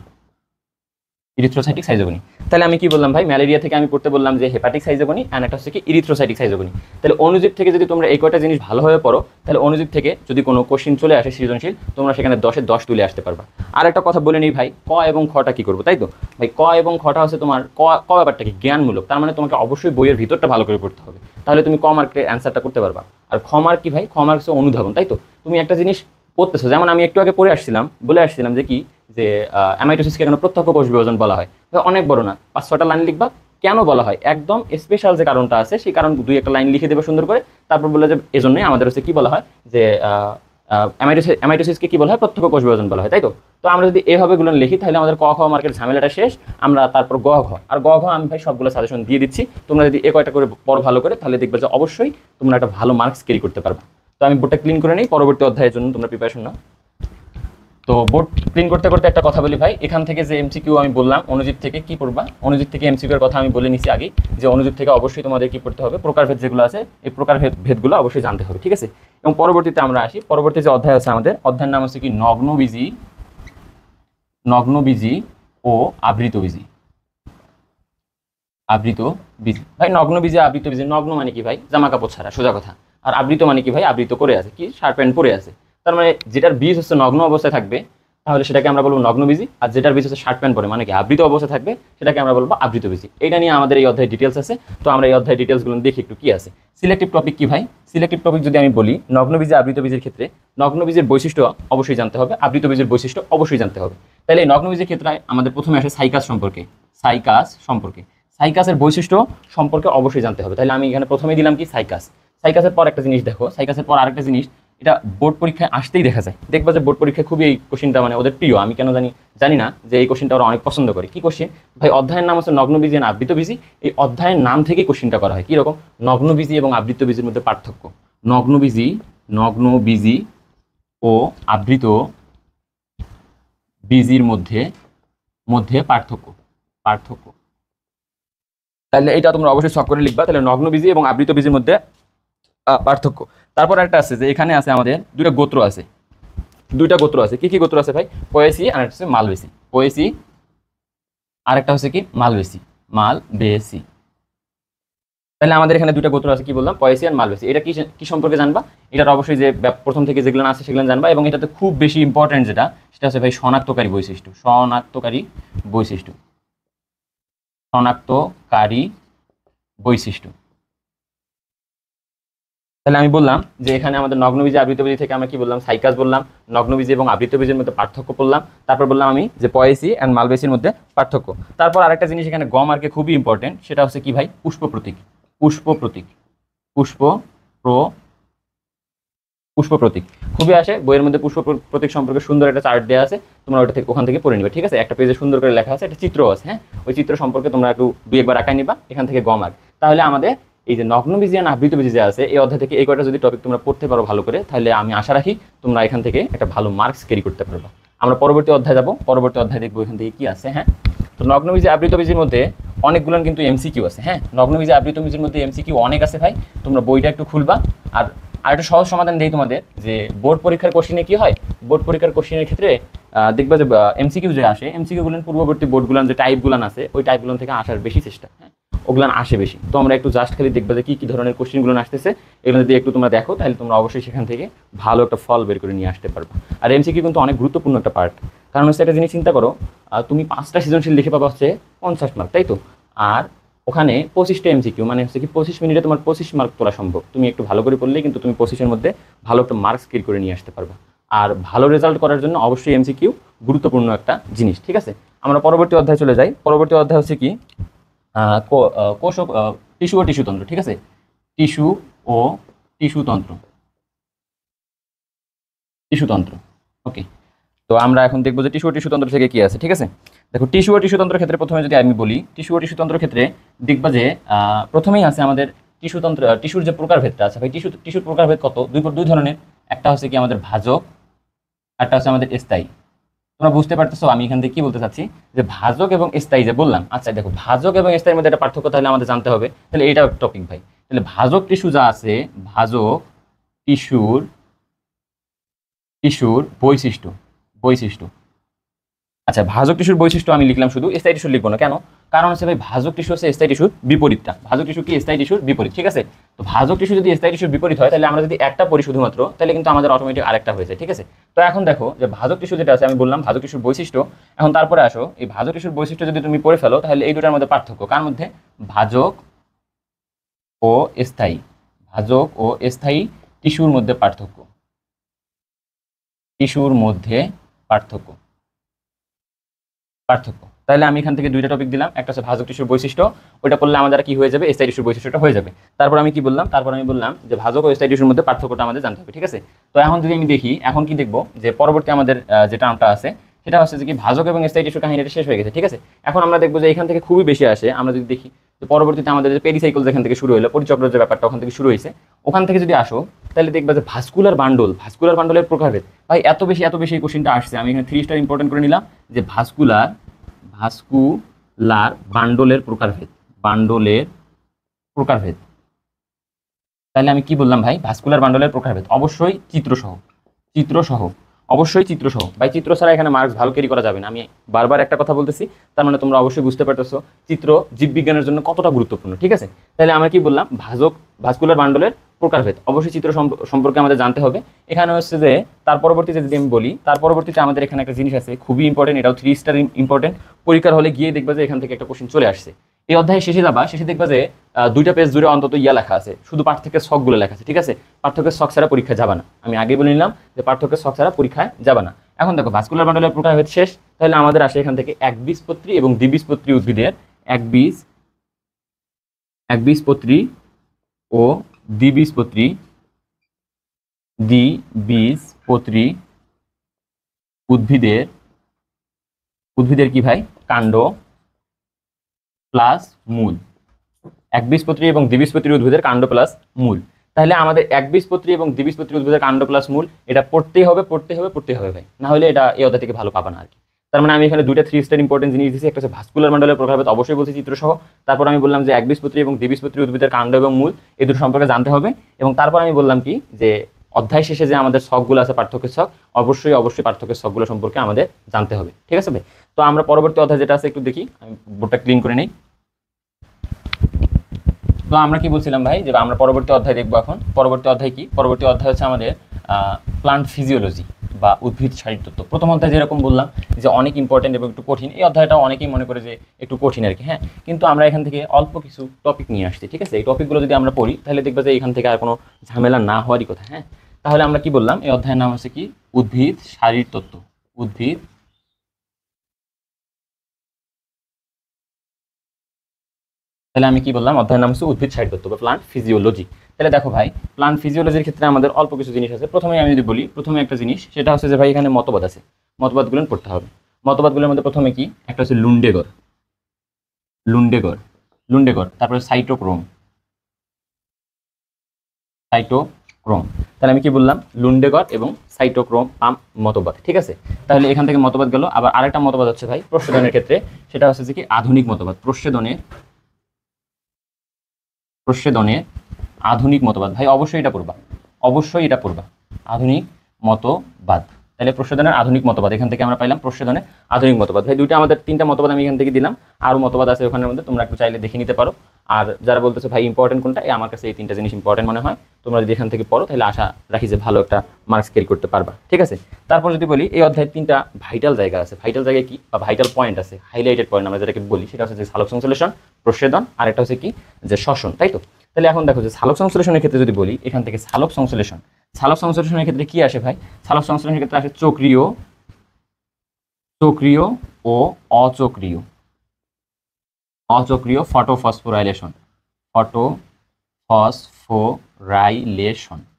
ইরিথ্রোসাইটিক সাইজোগনি। তাহলে আমি কি বললাম ভাই, ম্যালেরিয়া থেকে আমি পড়তে বললাম যে হেপাটিক সাইজোগনি, অ্যান্ড একটা হচ্ছে কি ইরিথ্রোসাইটিক সাইজোগনি। তাহলে অণুজীব থেকে যদি তোমরা এই কয়টা জিনিস ভালোভাবে পড়ো, তাহলে অণুজীব থেকে যদি কোনো কোশ্চিন চলে আসে সৃজনশীল, তোমরা সেখানে 10-এ 10 তুলে আসতে পারবা। আর একটা কথা বলে নিই ভাই, ক এবং খটা কি করবো, তাই তো ভাই। ক এবং খটা হচ্ছে তোমার ক ব্যাপারটা কি জ্ঞানমূলক, তার মানে তোমাকে অবশ্যই বইয়ের ভিতরটা ভালো করে পড়তে হবে, তাহলে তুমি ক মার্কের অ্যান্সারটা করতে পারবা। আর খ মার্ক কি ভাই, খ মার্ক হচ্ছে অনুধাবন, তাই তো। তুমি একটা জিনিস পড়তেছো, যেমন আমি একটু আগে বলে আসছিলাম যে কি, যে অ্যামাইটোসিসকে কেন প্রত্যক্ষ কোষ বিভাজন বলা হয়। অনেক বড় না, 5-6টা লাইন লিখবা কেন বলা হয়, একদম স্পেশাল যে কারণটা আছে সেই কারণ 2-1 লাইন লিখে দেবে সুন্দর করে, তারপর বলে যে এজন্যই আমাদের হচ্ছে কি বলা হয় যে অ্যামাইটোসিসকে কি বলা হয়, প্রত্যক্ষ কোষ বিভাজন বলা হয়, তাই তো। তো আমরা যদি এভাবে গুলো লিখি, তাহলে আমাদের ক খ মার্কের ঝামেলাটা শেষ। আমরা তারপর গ ঘ, আর গ ঘ আমি ভাই সবগুলো সাজেশন দিয়ে দিচ্ছি, তোমরা যদি এ কয়টা করে পড়ো ভালো করে, তাহলে দেখবে যে অবশ্যই তোমরা একটা ভালো মার্কস ক্যারি করতে পারবে। তো আমি বোর্ডটা ক্লিন করে নিই, পরবর্তী অধ্যায়ের জন্য তোমরা প্রিপারেশন নাও। তো বোর্ড ক্লিন করতে করতে একটা কথা বলি ভাই, এখান থেকে যে এমসিকিউ আমি বললাম, অনুজীব থেকে কি পড়বা, অনুজীব থেকে এমসিকিউ এর কথা আমি বলে নিছি আগে, যে অনুজীব থেকে অবশ্যই তোমাদের কি পড়তে হবে, প্রকারভেদ যেগুলো আছে এই প্রকারভেদগুলো অবশ্যই জানতে হবে, ঠিক আছে। এবং পরবর্তীতে আমরা আসি, পরবর্তী যে অধ্যায় আছে আমাদের, অধ্যায়ের নাম হচ্ছে কি নগ্নবীজি ও আবৃতবীজি। আবৃতবীজি ভাই, নগ্নবীজি আবৃতবীজি, নগ্ন মানে কি ভাই, জামা কাপড় ছাড়া, সোজা কথা। আর আবৃত মানে কি ভাই, আবৃত করে আছে, কি শার্ট প্যান্ট পরে আছে। তার মানে যেটার বীজ হচ্ছে নগ্ন অবস্থায় থাকবে, তাহলে সেটাকে আমরা বলবো নগ্নবীজি। আর যেটার বীজ হচ্ছে শার্ট প্যান্ট পরে, মানে কি আবৃত অবস্থায় থাকবে, সেটাকে আমরা বলবো আবৃতবীজি। এটা নিয়ে আমাদের এই অধ্যায় ডিটেলস আছে, তো আমরা এই অধ্যায় ডিটেলসগুলো দেখি একটু কি আছে। সিলেক্টিভ টপিক কি ভাই, সিলেক্টিভ টপিক যদি আমি বলি, নগ্নবীজি আবৃতবীজির ক্ষেত্রে নগ্নবীজের বৈশিষ্ট্য অবশ্যই জানতে হবে, আবৃতবীজের বৈশিষ্ট্য অবশ্যই জানতে হবে। তাহলে এই নগ্নবীজের ক্ষেত্রে আমাদের প্রথমে আসে সাইকাস সম্পর্কে। সাইকাসের বৈশিষ্ট্য সম্পর্কে অবশ্যই জানতে হবে। তাহলে আমি এখানে প্রথমেই দিলাম কি সাইকাসের পর একটা জিনিস দেখো, সাইকাসের পর আরেকটা জিনিস, এটা বোর্ড পরীক্ষায় আসতেই দেখা যায়, দেখবা যে বোর্ড পরীক্ষায় খুবই এই কোশ্চিনটা মানে ওদের প্রিয়, আমি কেন জানি না যে এই কোশ্চিনটা ওরা অনেক পছন্দ করে। কি কোশ্চিন ভাই, অধ্যায়ের নাম হচ্ছে নগ্নবীজি আর আবৃতবীজি, এই অধ্যায়ের নাম থেকেই কোশ্চিনটা করা হয়। কি রকম, নগ্নবীজি এবং আবৃতবীজির মধ্যে পার্থক্য, নগ্নবীজি ও আবৃত বীজির মধ্যে পার্থক্য। তাহলে এটা তোমরা অবশ্যই সব করে লিখবা। তাহলে নগ্নবীজি এবং আবৃতবীজির মধ্যে পার্থক্য। তারপর একটা আছে যে এখানে আছে আমাদের দুইটা গোত্র আছে, কি কি গোত্র আছে ভাই, পোয়েসি আর একটা হচ্ছে মালবেসি। পোয়েসি আর একটা হচ্ছে কি মালবেসি। তাহলে আমাদের এখানে দুইটা গোত্র আছে, কি বললাম, পোয়েসি আর মালবেসি। এটা কি সম্পর্কে জানবা, এটার অবশ্যই যে প্রথম থেকে যেগুলো আছে সেগুলো জানবা। এবং এটাতে খুব বেশি ইম্পর্টেন্ট যেটা, সেটা হচ্ছে ভাই শনাক্তকারী বৈশিষ্ট্য। তাহলে আমি বললাম যে এখানে আমাদের নগ্নবীজি আবৃতবীজি থেকে আমরা কি বললাম, সাইকাস বললাম, নগ্নবীজি এবং আবৃতবীজির মধ্যে পার্থক্য বললাম, তারপর বললাম আমি যে পয়েসি অ্যান্ড মালবেসির মধ্যে পার্থক্য। তারপর আরেকটা জিনিস এখানে গ মার্কে খুবই ইম্পর্টেন্ট, সেটা হচ্ছে কি ভাই, পুষ্প প্রতীক খুবই আসে বইয়ের মধ্যে। পুষ্প প্রতীক সম্পর্কে সুন্দর একটা চার্ট দেওয়া আছে, তোমরা ওখান থেকে পড়ে নিবে, ঠিক আছে। একটা পেজে সুন্দর করে লেখা আছে, একটা চিত্র আছে, হ্যাঁ, ওই চিত্র সম্পর্কে তোমরা একটু 2-1 বার আঁকাই নিবা, এখান থেকে গ মার্ক। তাহলে আমাদের এই যে নগ্নবীজি আর আবৃতবীজি যে আছে, এই অধ্যায় থেকে এই কয়টা যদি টপিক তোমরা পড়তে পারো ভালো করে, তাহলে আমি আশা রাখি তোমরা এখান থেকে একটা ভালো মার্কস ক্যারি করতে পারবা। আমরা পরবর্তী অধ্যায় যাব, পরবর্তী অধ্যায় দেখবো এখান থেকে কি আছে। হ্যাঁ, তো নগ্নবীজি আবৃতবীজির মধ্যে অনেকগুলো কিন্তু এমসিকিউ আছে। হ্যাঁ, নগ্নবীজি আবৃতবীজির মধ্যে এমসিকিউ অনেক আছে ভাই, তোমরা বইটা একটু খুলবা। আর একটা সহজ সমাধান দেই তোমাদের, যে বোর্ড পরীক্ষার কোশ্চিনে কি হয়, বোর্ড পরীক্ষার কোশ্চিনের ক্ষেত্রে দেখবা যে এমসিকিউ যে আসে, এমসিকিউগুলো পূর্ববর্তী বোর্ডগুলো যে টাইপগুলো আছে, ওই টাইপগুলো থেকে আসার বেশি চেষ্টা, হ্যাঁ, ওগুলান আসে বেশি। তো আমরা একটু জাস্ট খালি দেখবা যে কি ধরনের কোশ্চেনগুলো আসতেছে, এগুলো যদি একটু তোমরা দেখো, তাহলে তোমরা অবশ্যই সেখান থেকে ভালো একটা ফল বের করে নিয়ে আসতে পারবে। আর এমসিকিউ কিন্তু অনেক গুরুত্বপূর্ণ একটা পার্ট, কারণ হচ্ছে একটা জিনিস চিন্তা করো, তুমি 5টা সৃজনশীল লিখে পাবা হচ্ছে 50 মার্ক, তাই তো। আর ওখানে 25টা এমসিকিউ, মানে হচ্ছে কি 25 মিনিটে তোমার 25 মার্ক তোলা সম্ভব। তুমি একটু ভালো করে পড়লেই কিন্তু তুমি 25-এর মধ্যে ভালো একটা মার্কস ক্লিয়ার করে নিয়ে আসতে পারবে। আর ভালো রেজাল্ট করার জন্য অবশ্যই এমসিকিউ গুরুত্বপূর্ণ একটা জিনিস, ঠিক আছে। আমরা পরবর্তী অধ্যায়ে চলে যাই। পরবর্তী অধ্যায় হচ্ছে কি টিস্যু ও টিস্যুতন্ত্র, ঠিক আছে। টিস্যু ও টিস্যুতন্ত্র, ওকে। তো আমরা এখন দেখবো যে টিস্যু ও টিস্যুতন্ত্র থেকে কি আছে, ঠিক আছে। দেখো, টিস্যু ও টিস্যুতন্ত্রের ক্ষেত্রে প্রথমে যদি আমি বলি, টিস্যু ও টিস্যুতন্ত্রের ক্ষেত্রে দেখবা যে প্রথমেই আছে আমাদের টিস্যুর যে প্রকারভেদটা আছে ভাই। টিস্যুর প্রকারভেদ কত, দুই ধরনের। একটা হচ্ছে কি আমাদের ভাজক, একটা হচ্ছে আমাদের স্থায়ী। তোমরা বুঝতে পারতেছো আমি এখান থেকে কি বলতে চাচ্ছি, যে ভাজক এবং স্থায়ী যে বললাম। আচ্ছা দেখো, ভাজক এবং স্থায়ীর মধ্যে একটা পার্থক্য তাহলে আমাদের জানতে হবে, তাহলে এইটা টপিক ভাই। তাহলে ভাজক টিস্যু যা আছে, ভাজক টিস্যুর বৈশিষ্ট্য। আচ্ছা, ভাজক টিস্যুর বৈশিষ্ট্য আমি লিখলাম, শুধু স্থায়ী টিস্যু লিখবো না কেন? কারণ হচ্ছে ভাই ভাজক টিস্যু হচ্ছে স্থায়ী টিস্যুর বিপরীতটা। ভাজক টিস্যু কি স্থায়ী টিস্যুর বিপরীত, ঠিক আছে? তো ভাজক টিস্যু যদি স্থায়ী টিস্যুর বিপরীত হয়, তাহলে আমরা যদি একটা পড়ি শুধুমাত্র, তাহলে কিন্তু আমাদের অটোমেটিক আরেকটা হয়ে যায়, ঠিক আছে? তো এখন দেখো যে ভাজক টিস্যু যেটা আছে, আমি বললাম ভাজক টিস্যুর বৈশিষ্ট্য। এখন তারপরে আসো, এই ভাজক টিস্যুর বৈশিষ্ট্য যদি তুমি পড়ে ফেলো, তাহলে এই দুটার মধ্যে পার্থক্য কার মধ্যে? ভাজক ও স্থায়ী। ভাজক ও স্থায়ী টিস্যুর মধ্যে পার্থক্য। টিস্যুর মধ্যে পার্থক্য। পার্থক্য। তাহলে আমি এখান থেকে দুইটা টপিক দিলাম, একটা হচ্ছে ভাজক টিস্যুর বৈশিষ্ট্য, ওইটা পড়লে আমাদের কি হয়ে যাবে? স্থায়ী টিস্যুর বৈশিষ্ট্যটা হয়ে যাবে। তারপর আমি কি বললাম? তারপর আমি বললাম যে ভাজক ও স্থায়ী টিস্যুর মধ্যে পার্থক্যটা আমাদের জানতে হবে, ঠিক আছে? তো এখন যদি আমি দেখি, এখন কি দেখবো যে পরবর্তী আমাদের যে টার্মটা আছে, সেটা হচ্ছে যে কি ভাজক এবং স্থায়ী টিস্যুর কাহিনীটা শেষ হয়ে গেছে, ঠিক আছে? এখন আমরা দেখবো যে এখান থেকে খুবই বেশি আসে। আমরা যদি দেখি যে পরবর্তীতে আমাদের যে পেরিসাইকেল যেখান থেকে শুরু হলো, পরিচক্রের যে ব্যাপারটা ওখান থেকে শুরু হয়েছে, ওখান থেকে যদি আসো, তাহলে দেখবা যে ভাস্কুলার বান্ডল, ভাস্কুলার বান্ডলের প্রকারভেদ। ভাই এত বেশি এই কোশ্চেনটা আসছে, আমি এখানে 3 স্টার ইম্পর্টেন্ট করে নিলাম যে ভাস্কুলার বান্ডলের প্রকারভেদ। বান্ডলের প্রকারভেদ। তাহলে আমি কি বললাম ভাই? ভাস্কুলার বান্ডলের প্রকারভেদ অবশ্যই চিত্রসহ। চিত্রসহ। অবশ্যই চিত্রসহ। ভাই চিত্র ছাড়া এখানে মার্কস ভালো ক্যারি করা যাবে না। আমি বারবার একটা কথা বলতেছি, তার মানে তোমরা অবশ্যই বুঝতে পারতেছো চিত্র জীববিজ্ঞানের জন্য কতটা গুরুত্বপূর্ণ, ঠিক আছে? তাহলে আমরা কি বললাম? ভাস্কুলার বান্ডলের প্রকারভেদ অবশ্যই চিত্র সম্পর্কে আমাদের জানতে হবে। এখানে হচ্ছে যে তার পরবর্তীতে যদি আমি বলি, তার পরবর্তীতে আমাদের এখানে একটা জিনিস আছে খুবই ইম্পর্টেন্ট, এটাও 3 স্টার ইম্পর্টেন্ট। পরীক্ষার হলে গিয়ে দেখবা যে এখান থেকে একটা কোশ্চেন চলে আসছে। এই অধ্যায়ে শেষে যাবা, শেষে দেখবা যে 2টা পেজ জুড়ে অন্তত লেখা আছে, শুধু পার্থক্যের ছকগুলো লেখা আছে, ঠিক আছে? পার্থক্যের ছক ছাড়া পরীক্ষায় যাবা না। আমি আগে বলে নিলাম যে পার্থক্যের ছক ছাড়া পরীক্ষায় যাবা না। এখন দেখো ভাস্কুলার বান্ডলের প্রকারভেদ শেষ। তাহলে আমাদের আসে এখান থেকে একবীজপত্রী এবং দ্বিবীজপত্রী উদ্ভিদের একবীজপত্রী ও দ্বিবীজপত্রী উদ্ভিদের কি ভাই? কাণ্ড প্লাস মূল। একবীজপত্রী এবং দ্বিবীজপত্রী উদ্ভিদের কাণ্ড প্লাস মূল। তাহলে আমাদের একবীজপত্রী এবং দ্বিবীজপত্রী উদ্ভিদের কাণ্ড প্লাস মূল এটা পড়তেই হবে ভাই, না হলে এটা এই অধ্যায় থেকে ভালো পাবা না আর কি। তার মানে আমি এখানে 2টা 3 স্টার ইম্পর্টেন্ট জিনিস দিয়েছি। একটা হচ্ছে ভাস্কুলার বান্ডলের প্রকারভেদ, অবশ্যই বলছি চিত্রসহ। তারপর আমি বললাম যে একবীজপত্রী এবং দ্বিবীজপত্রী উদ্ভিদের কাণ্ড এবং মূল এই দুটো সম্পর্কে জানতে হবে। এবং তারপর আমি বললাম কি যে অধ্যায় শেষে যে আমাদের ছকগুলো আছে, পার্থক্যের ছক, অবশ্যই পার্থক্যের ছকগুলো সম্পর্কে আমাদের জানতে হবে, ঠিক আছে ভাই? তো আমরা পরবর্তী অধ্যায় যেটা আছে একটু দেখি, আমি বোর্ডটা ক্লিন করে নিই। তো আমরা কি বলছিলাম ভাই যে আমরা পরবর্তী অধ্যায় দেখবো। এখন পরবর্তী অধ্যায় কি? পরবর্তী অধ্যায় হচ্ছে আমাদের প্লান্ট ফিজিওলজি বা উদ্ভিদ শারীরতত্ত্ব। প্রথম অধ্যায় যেরকম বললাম যে অনেক ইম্পর্টেন্ট এবং একটু কঠিন, এই অধ্যায়টা অনেকেই মনে করে যে একটু কঠিন আর কি, হ্যাঁ। কিন্তু আমরা এখান থেকে অল্প কিছু টপিক নিয়ে আসছি, ঠিক আছে? এই টপিকগুলো যদি আমরা পড়ি, তাহলে দেখবো যে এখান থেকে আর কোনো ঝামেলা না হওয়ারই কথা, হ্যাঁ। তাহলে আমরা কি বললাম? এই অধ্যায়ের নাম হচ্ছে কি? উদ্ভিদ শারীরতত্ত্ব। উদ্ভিদ তাহলে আমি কি বললাম? অধ্যায়ের নাম হচ্ছে উদ্ভিদ শারীরতত্ত্ব বা প্লান্ট ফিজিওলজি। তাহলে দেখো ভাই, প্লান্ট ফিজিওলজির ক্ষেত্রে আমাদের অল্প কিছু জিনিস আছে। প্রথমে আমি যদি বলি, প্রথমে একটা জিনিস সেটা হচ্ছে যে ভাই এখানে মতবাদ আছে, মতবাদগুলো পড়তে হবে। মতবাদগুলোর মধ্যে প্রথমে কি? একটা হচ্ছে লুন্ডেগর। লুন্ডেগর লুন্ডেগর তারপরে সাইটোক্রোম। তাহলে আমি কি বললাম? লুন্ডেগর এবং সাইটোক্রোম মতবাদ, ঠিক আছে? তাহলে এখান থেকে মতবাদ গেল। আবার আরেকটা মতবাদ হচ্ছে ভাই প্রচ্ছেদনের ক্ষেত্রে, সেটা হচ্ছে যে কি? আধুনিক মতবাদ। প্রচ্ছেদনের আধুনিক মতবাদ। ভাই অবশ্যই এটা পড়বা, আধুনিক মতবাদ। তাহলে প্রচ্ছেদনের আধুনিক মতবাদ, এখান থেকে আমরা পাইলাম প্রচ্ছেদনের আধুনিক মতবাদ। ভাই আমাদের 3টা মতবাদ আমি এখান থেকে দিলাম, আরও মতবাদ আছে ওখানের মধ্যে, তোমরা একটু চাইলে দেখে নিতে পারো। আর যারা বলতেছে ভাই ইম্পর্টেন্ট কোনটা, আমার কাছে এই 3টা জিনিস ইম্পর্টেন্ট মনে হয়। তোমরা যদি এখান থেকে পড়ো, তাহলে আশা রাখি যে ভালো একটা মার্কস ক্যারি করতে পারবা, ঠিক আছে? তারপর যদি বলি, এই অধ্যায়ে 3টা ভাইটাল জায়গা আছে। ভাইটাল জায়গায় কি বা ভাইটাল পয়েন্ট আছে, হাইলাইটেড পয়েন্ট আমরা যেটাকে বলি, সেটা হচ্ছে যে সালোক সংশ্লেষণ, প্রচ্ছেদন, আর একটা হচ্ছে কি? যে শ্বসন, তাই তো? তাহলে এখন দেখো যে সালোক সংশ্লেষণের ক্ষেত্রে যদি বলি, এখান থেকে সালোক সংশ্লেষণের ক্ষেত্রে কি আসে ভাই? সালোক সংশ্লেষণের ক্ষেত্রে আসে চক্রীয় ও অচক্রীয় ফটোফসফোরাইলেশন,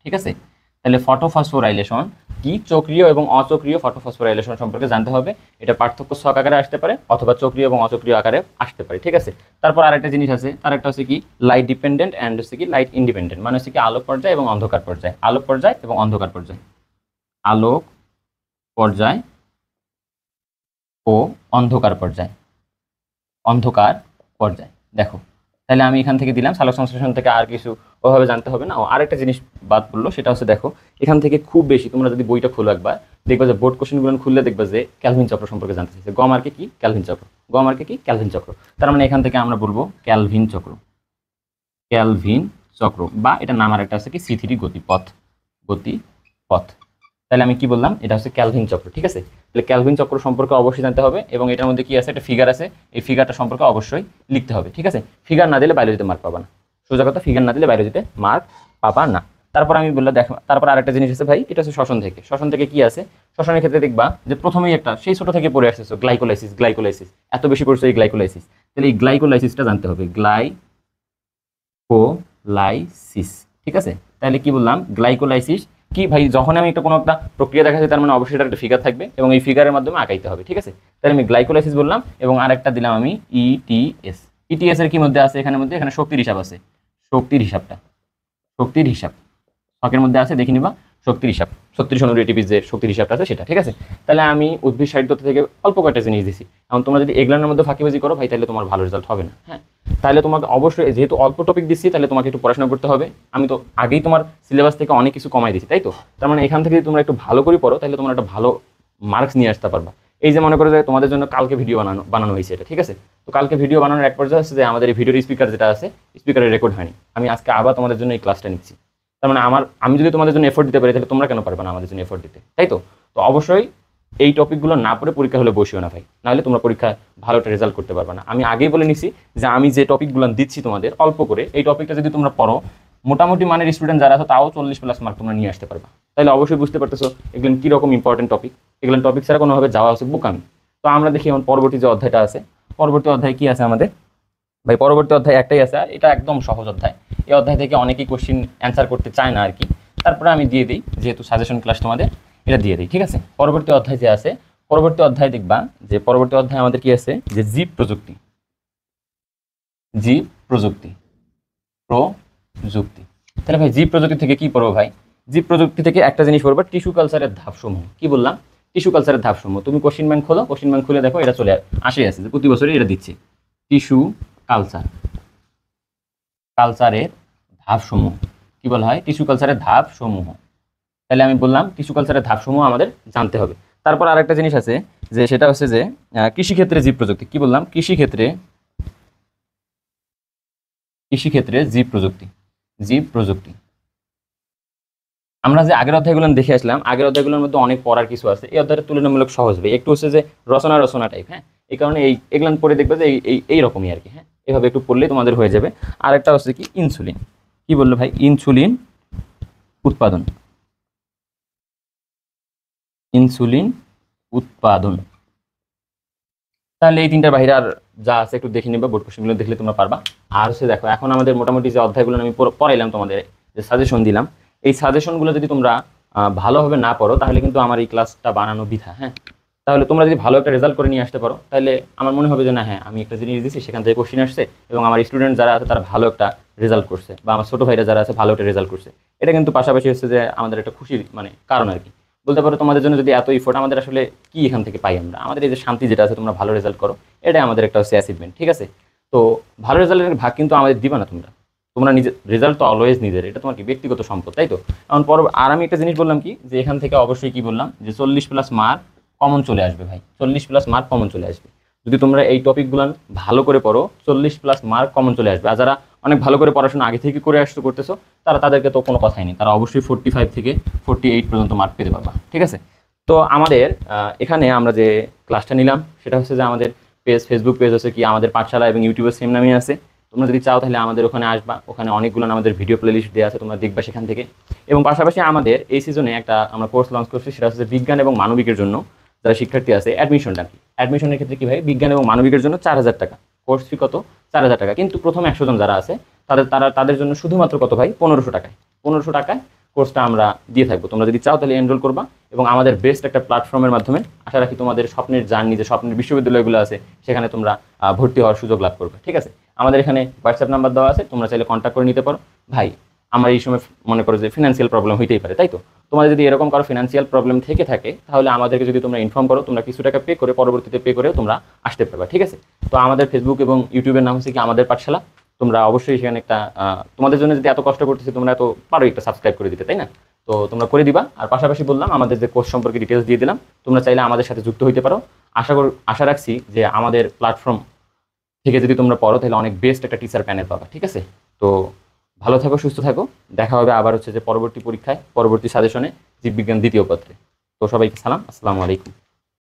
ঠিক আছে? তাহলে ফটোফসফোরাইলেশন কি? চক্রীয় এবং অচক্রীয় ফটোফসফোরাইলেশন সম্পর্কে জানতে হবে। এটা পার্থক্য ছক আকারে আসতে পারে অথবা চক্রীয় এবং অচক্রীয় আকারে আসতে পারে, ঠিক আছে? তারপর আরেকটা জিনিস আছে, আরেকটা হচ্ছে কি? লাইট ডিপেন্ডেন্ট অ্যান্ড হচ্ছে কি লাইট ইন্ডিপেন্ডেন্ট, মানে হচ্ছে কি আলোক পর্যায় এবং অন্ধকার পর্যায়। আলোক পর্যায় এবং অন্ধকার পর্যায়। আলোক পর্যায় ও অন্ধকার পর্যায়। দেখো, তাহলে আমি এখান থেকে দিলাম সালোক সংশ্লেষণ থেকে আর কিছু ওভাবে জানতে হবে না। ও আরেকটা জিনিস বাদ পড়লো, সেটা হচ্ছে দেখো এখান থেকে খুব বেশি তোমরা যদি বইটা খোলো একবার, দেখবা যে বোর্ড কোশ্চেনগুলো খুললে দেখবা যে ক্যালভিন চক্র সম্পর্কে জানতে চাইছে। গ মার্কে কি ক্যালভিন চক্র, গ মার্কে কি ক্যালভিন চক্র। তার মানে এখান থেকে আমরা বলবো ক্যালভিন চক্র, ক্যালভিন চক্র, বা এটা নাম আর একটা আছে কি C3 গতিপথ, গতিপথ। তাহলে আমি কি বললাম, এটা হচ্ছে ক্যালভিন চক্র। ঠিক আছে, তাহলে ক্যালভিন চক্র সম্পর্কে অবশ্যই জানতে হবে, এবং এটার মধ্যে কি আছে, একটা ফিগার আছে, এই ফিগারটা সম্পর্কে অবশ্যই লিখতে হবে। ঠিক আছে, ফিগার না দিলে বায়োলজিতে মার্ক পাবা না, সোজা কথা, ফিগার না দিলে বায়োলজিতে মার্ক পাবা না। তারপর আমি বললাম দেখো, তারপর আরেকটা জিনিস আছে ভাই, এটা হচ্ছে শ্বসন থেকে। শ্বসন থেকে কি আছে, শ্বসনের ক্ষেত্রে দেখবা যে প্রথমেই একটা সেই ছোট থেকে পড়ে আসতেছো গ্লাইকোলাইসিস, গ্লাইকোলাইসিস এত বেশি পড়ছো এই গ্লাইকোলাইসিস। তাহলে এই গ্লাইকোলাইসিসটা জানতে হবে, গ্লাইকোলাইসিস। ঠিক আছে, তাহলে কি বললাম, গ্লাইকোলাইসিস কি ভাই, যখন আমি একটা কোনো একটা প্রক্রিয়া দেখাচ্ছি তার মানে অবশ্যই একটা ফিগার থাকবে এবং এই ফিগারের মাধ্যমে আঁকাইতে হবে। ঠিক আছে, তাহলে আমি গ্লাইকোলাইসিস বললাম, এবং আরেকটা দিলাম আমি ইটিএস। ইটিএস এর কি মধ্যে আছে, এখানে শক্তির হিসাব আছে, শক্তির হিসাবটা, শক্তির হিসাব ছকের মধ্যে আছে, দেখে নিবা শক্তির হিসাব, 36 অনুর এটিপির যে শক্তির হিসাবটা আছে সেটা। ঠিক আছে, তাহলে আমি উদ্ভিদ সাহিত্য থেকে অল্প কয়েকটা জিনিস দিছি। এখন তোমরা যদি এগুলোর মধ্যে ফাঁকিবাজি করো ভাই, তাহলে তোমার ভালো রেজাল্ট হবে না। হ্যাঁ, তাহলে তোমাকে অবশ্যই, যেহেতু অল্প টপিক দিচ্ছি, তাহলে তোমাকে একটু পড়াশোনা করতে হবে। আমি তো আগেই তোমার সিলেবাস থেকে অনেক কিছু কমাই দিচ্ছি, তাই তো? তার মানে এখান থেকে যদি তোমরা একটু ভালো করে পড়ো, তাহলে তোমরা একটা ভালো মার্কস নিয়ে আসতে পারবা। এই যে মনে করো যে তোমাদের জন্য কালকে ভিডিও বানানো হয়েছে এটা, ঠিক আছে? তো কালকে ভিডিও বানানোর এক পর্যায়ে হচ্ছে যে আমাদের এই ভিডিওর স্পিকার যেটা আছে, স্পিকারের রেকর্ড হয়নি। আমি আজকে আবার তোমাদের জন্য এই ক্লাসটা নিচ্ছি। তার মানে আমি যদি তোমাদের জন্য এফোর্ট দিতে পারি, তাহলে তোমরা কেন পারবে না আমাদের জন্য এফোর্ট দিতে, তাই তো? তো অবশ্যই এই টপিকগুলো না পড়ে পরীক্ষা হলে বসিও না ভাই, নাহলে তোমরা পরীক্ষায় ভালো একটা রেজাল্ট করতে পারবে না। আমি আগেই বলে নিছি যে আমি যে টপিকগুলো দিচ্ছি তোমাদের অল্প করে, এই টপিকটা যদি তোমরা পড়ো, মোটামুটি মানের স্টুডেন্ট যারা আছে তাও 40+ মার্ক তোমরা নিয়ে আসতে পারবা। তাহলে অবশ্যই বুঝতে পারতেছো এগুলো কীরকম ইম্পর্টেন্ট টপিক। এগুলো টপিক ছাড়া কোনোভাবে যাওয়া হচ্ছে বোকামি। তো আমরা দেখি এখন পরবর্তী যে অধ্যায়টা আছে, পরবর্তী অধ্যায় কি আছে আমাদের ভাই? পরবর্তী অধ্যায় একটাই আছে, আর এটা একদম সহজ অধ্যায়। এই অধ্যায় থেকে অনেকেই কোশ্চিন অ্যান্সার করতে চায় না আর কি, তারপরে আমি দিয়ে দিই, যেহেতু সাজেশন ক্লাস তোমাদের, এটা দিয়ে দিই। ঠিক আছে, পরবর্তী অধ্যায় যে আছে, পরবর্তী অধ্যায় দেখবা যে পরবর্তী অধ্যায় আমাদের কি আছে, যে জীব প্রযুক্তি, জীব প্রযুক্তি, প্রযুক্তি। তাহলে ভাই জীব প্রযুক্তি থেকে কি পড়বো ভাই? জীব প্রযুক্তি থেকে একটা জিনিস পড়বো, টিস্যু কালচারের ধাপসমূহ। কি বললাম? টিস্যু কালচারের ধাপসমূহ। তুমি কোশ্চিন ব্যাংক খোলো, কোশ্চিন ব্যাংক খুলে দেখো, এটা চলে আসে আছে যে প্রতি বছরই এটা দিচ্ছে, টিস্যু কালচারের ধাপসমূহ। কি বলা হয়? টিস্যু কালচারের ধাপসমূহ। তাহলে আমি বললাম টিস্যু কালচারের ধাপসমূহ আমাদের জানতে হবে। তারপর আরেকটা জিনিস আছে, যে সেটা হচ্ছে যে কৃষিক্ষেত্রে জীব প্রযুক্তি। কি বললাম? কৃষিক্ষেত্রে জীব প্রযুক্তি। আমরা যে আগের অধ্যায়গুলো দেখে আসলাম, আগের অধ্যায়গুলোর মধ্যে অনেক পড়ার কিছু আছে, এই অধ্যায়টা তুলনামূলক সহজ হবে একটু, হচ্ছে যে রচনা টাইপ। হ্যাঁ, এই কারণে এগুলো পড়ে দেখবে যে এইরকমই আর কি। হ্যাঁ, এভাবে একটু পড়লেই তোমাদের হয়ে যাবে। আর একটা হচ্ছে কি, ইনসুলিন। কি বললো ভাই? ইনসুলিন উৎপাদন, তাহলে এই তিনটার বাইরে আর যা আছে একটু দেখে নিবা, বোর্ড কোশ্চেনগুলো দেখলে তোমরা পারবা। আর হচ্ছে দেখো, এখন আমাদের মোটামুটি যে অধ্যায়গুলো আমি পড়াইলাম তোমাদের, যে সাজেশন দিলাম, এই সাজেশনগুলো যদি তোমরা ভালোভাবে না পড়ো, তাহলে কিন্তু আমার এই ক্লাসটা বানানো বৃথা। হ্যাঁ, তাহলে তোমরা যদি ভালো একটা রেজাল্ট করে নিয়ে আসতে পারো, তাহলে আমার মনে হবে যে না, হ্যাঁ, আমি একটা জিনিস দিচ্ছি, সেখান থেকে কোশ্চেন আসছে এবং আমার স্টুডেন্ট যারা আছে তারা ভালো একটা রেজাল্ট করছে, বা আমার ছোটো ভাইরা যারা আছে ভালো একটা রেজাল্ট করছে। এটা কিন্তু পাশাপাশি হচ্ছে যে আমাদের একটা খুশির মানে কারণ আর কি। বলতে পারো তোমাদের জন্য যদি এত ইফোর্ট, আমাদের আসলে কি এখান থেকে পাই আমরা? আমাদের এই যে শান্তি যেটা আছে, তোমরা ভালো রেজাল্ট করো, এটাই আমাদের একটা হচ্ছে অ্যাচিভমেন্ট। ঠিক আছে, তো ভালো রেজাল্টের ভাগ কিন্তু আমাদের দিবা না তোমরা নিজের রেজাল্ট তো অলওয়েজ নিজের, এটা তোমার কি ব্যক্তিগত সম্পদ, তাই তো? এখন আর আমি একটা জিনিস বললাম কি, যে এখান থেকে অবশ্যই কি বললাম, যে 40+ মার্ক কমন চলে আসবে ভাই, 40+ মার্ক কমন চলে আসবে। যদি তোমরা এই টপিকগুলো ভালো করে পড়ো, 40+ মার্ক কমন চলে আসবে। আর যারা অনেক ভালো করে পড়াশোনা আগে থেকে করে করতেছো, তাদেরকে তো কোনো কথাই নেই, তারা অবশ্যই 45 থেকে 48 পর্যন্ত মার্ক পেতে পারবা। ঠিক আছে, তো আমাদের এখানে আমরা যে ক্লাসটা নিলাম, সেটা হচ্ছে যে আমাদের ফেসবুক পেজ হচ্ছে কি আমাদের পাঠশালা, এবং ইউটিউবের সেম নামই আছে। তোমরা যদি চাও তাহলে আমাদের ওখানে আসবা, ওখানে অনেকগুলো আমাদের ভিডিও প্লেলিস্ট দেওয়া আছে, তোমরা দেখবা সেখান থেকে। এবং পাশাপাশি আমাদের এই সিজনে একটা আমরা কোর্স লঞ্চ করছি, সেটা হচ্ছে বিজ্ঞান এবং মানবিকের জন্য যারা শিক্ষার্থী আছে অ্যাডমিশনটা কি, অ্যাডমিশনের ক্ষেত্রে কি ভাই, বিজ্ঞান এবং মানবিকের জন্য 4000 টাকা কোর্স ফি। কত? 4000 টাকা। কিন্তু প্রথম 100 জন যারা আছে তাদের জন্য শুধুমাত্র কত ভাই? 1500 টাকায়। 1500 টাকায় কোর্সটা আমরা দিয়ে থাকবো। তোমরা যদি চাও তাহলে এনরোল করবা, এবং আমাদের বেস্ট একটা প্ল্যাটফর্মের মাধ্যমে আশা রাখি তোমাদের স্বপ্নের জার্নি, যে স্বপ্নের বিশ্ববিদ্যালয়গুলো আছে, সেখানে তোমরা ভর্তি হওয়ার সুযোগ লাভ করবে। ঠিক আছে, আমাদের এখানে হোয়াটসঅ্যাপ নাম্বার দেওয়া আছে, তোমরা চাইলে কন্ট্যাক্ট করে নিতে পারো। ভাই, আমার এই সময় মনে করো যে ফিনান্সিয়াল প্রবলেম হইতেই পারে, তাই তো? তোমাদের যদি এরকম কারো ফিনান্সিয়াল প্রবলেম থেকে থাকে, তাহলে আমাদেরকে যদি তোমরা ইনফর্ম করো, তোমরা কিছু টাকা পে করে পরবর্তীতে পে করেও তোমরা আসতে পারবা। ঠিক আছে, তো আমাদের ফেসবুক এবং ইউটিউবের নাম হচ্ছে কি আমাদের পাঠশালা। তোমরা অবশ্যই সেখানে একটা তোমাদের জন্য যদি এত কষ্ট করতেছি তোমরা এত পারো একটা সাবস্ক্রাইব করে দিতে, তাই না? তো তোমরা করে দিবা। আর পাশাপাশি বললাম আমাদের যে কোর্স সম্পর্কে ডিটেলস দিয়ে দিলাম, তোমরা চাইলে আমাদের সাথে যুক্ত হইতে পারো। আশা রাখছি যে আমাদের প্ল্যাটফর্ম থেকে যদি তোমরা পড়ো তাহলে অনেক বেস্ট একটা টিচার প্যানেল পাবা, ঠিক আছে? তো ভালো থাকো, সুস্থ থাকো, দেখা হবে আবার হচ্ছে যে পরবর্তী পরীক্ষায়, পরবর্তী সাজেশনে, জীববিজ্ঞান দ্বিতীয় পত্রে। তো সবাইকে সালাম, আসসালামু আলাইকুম।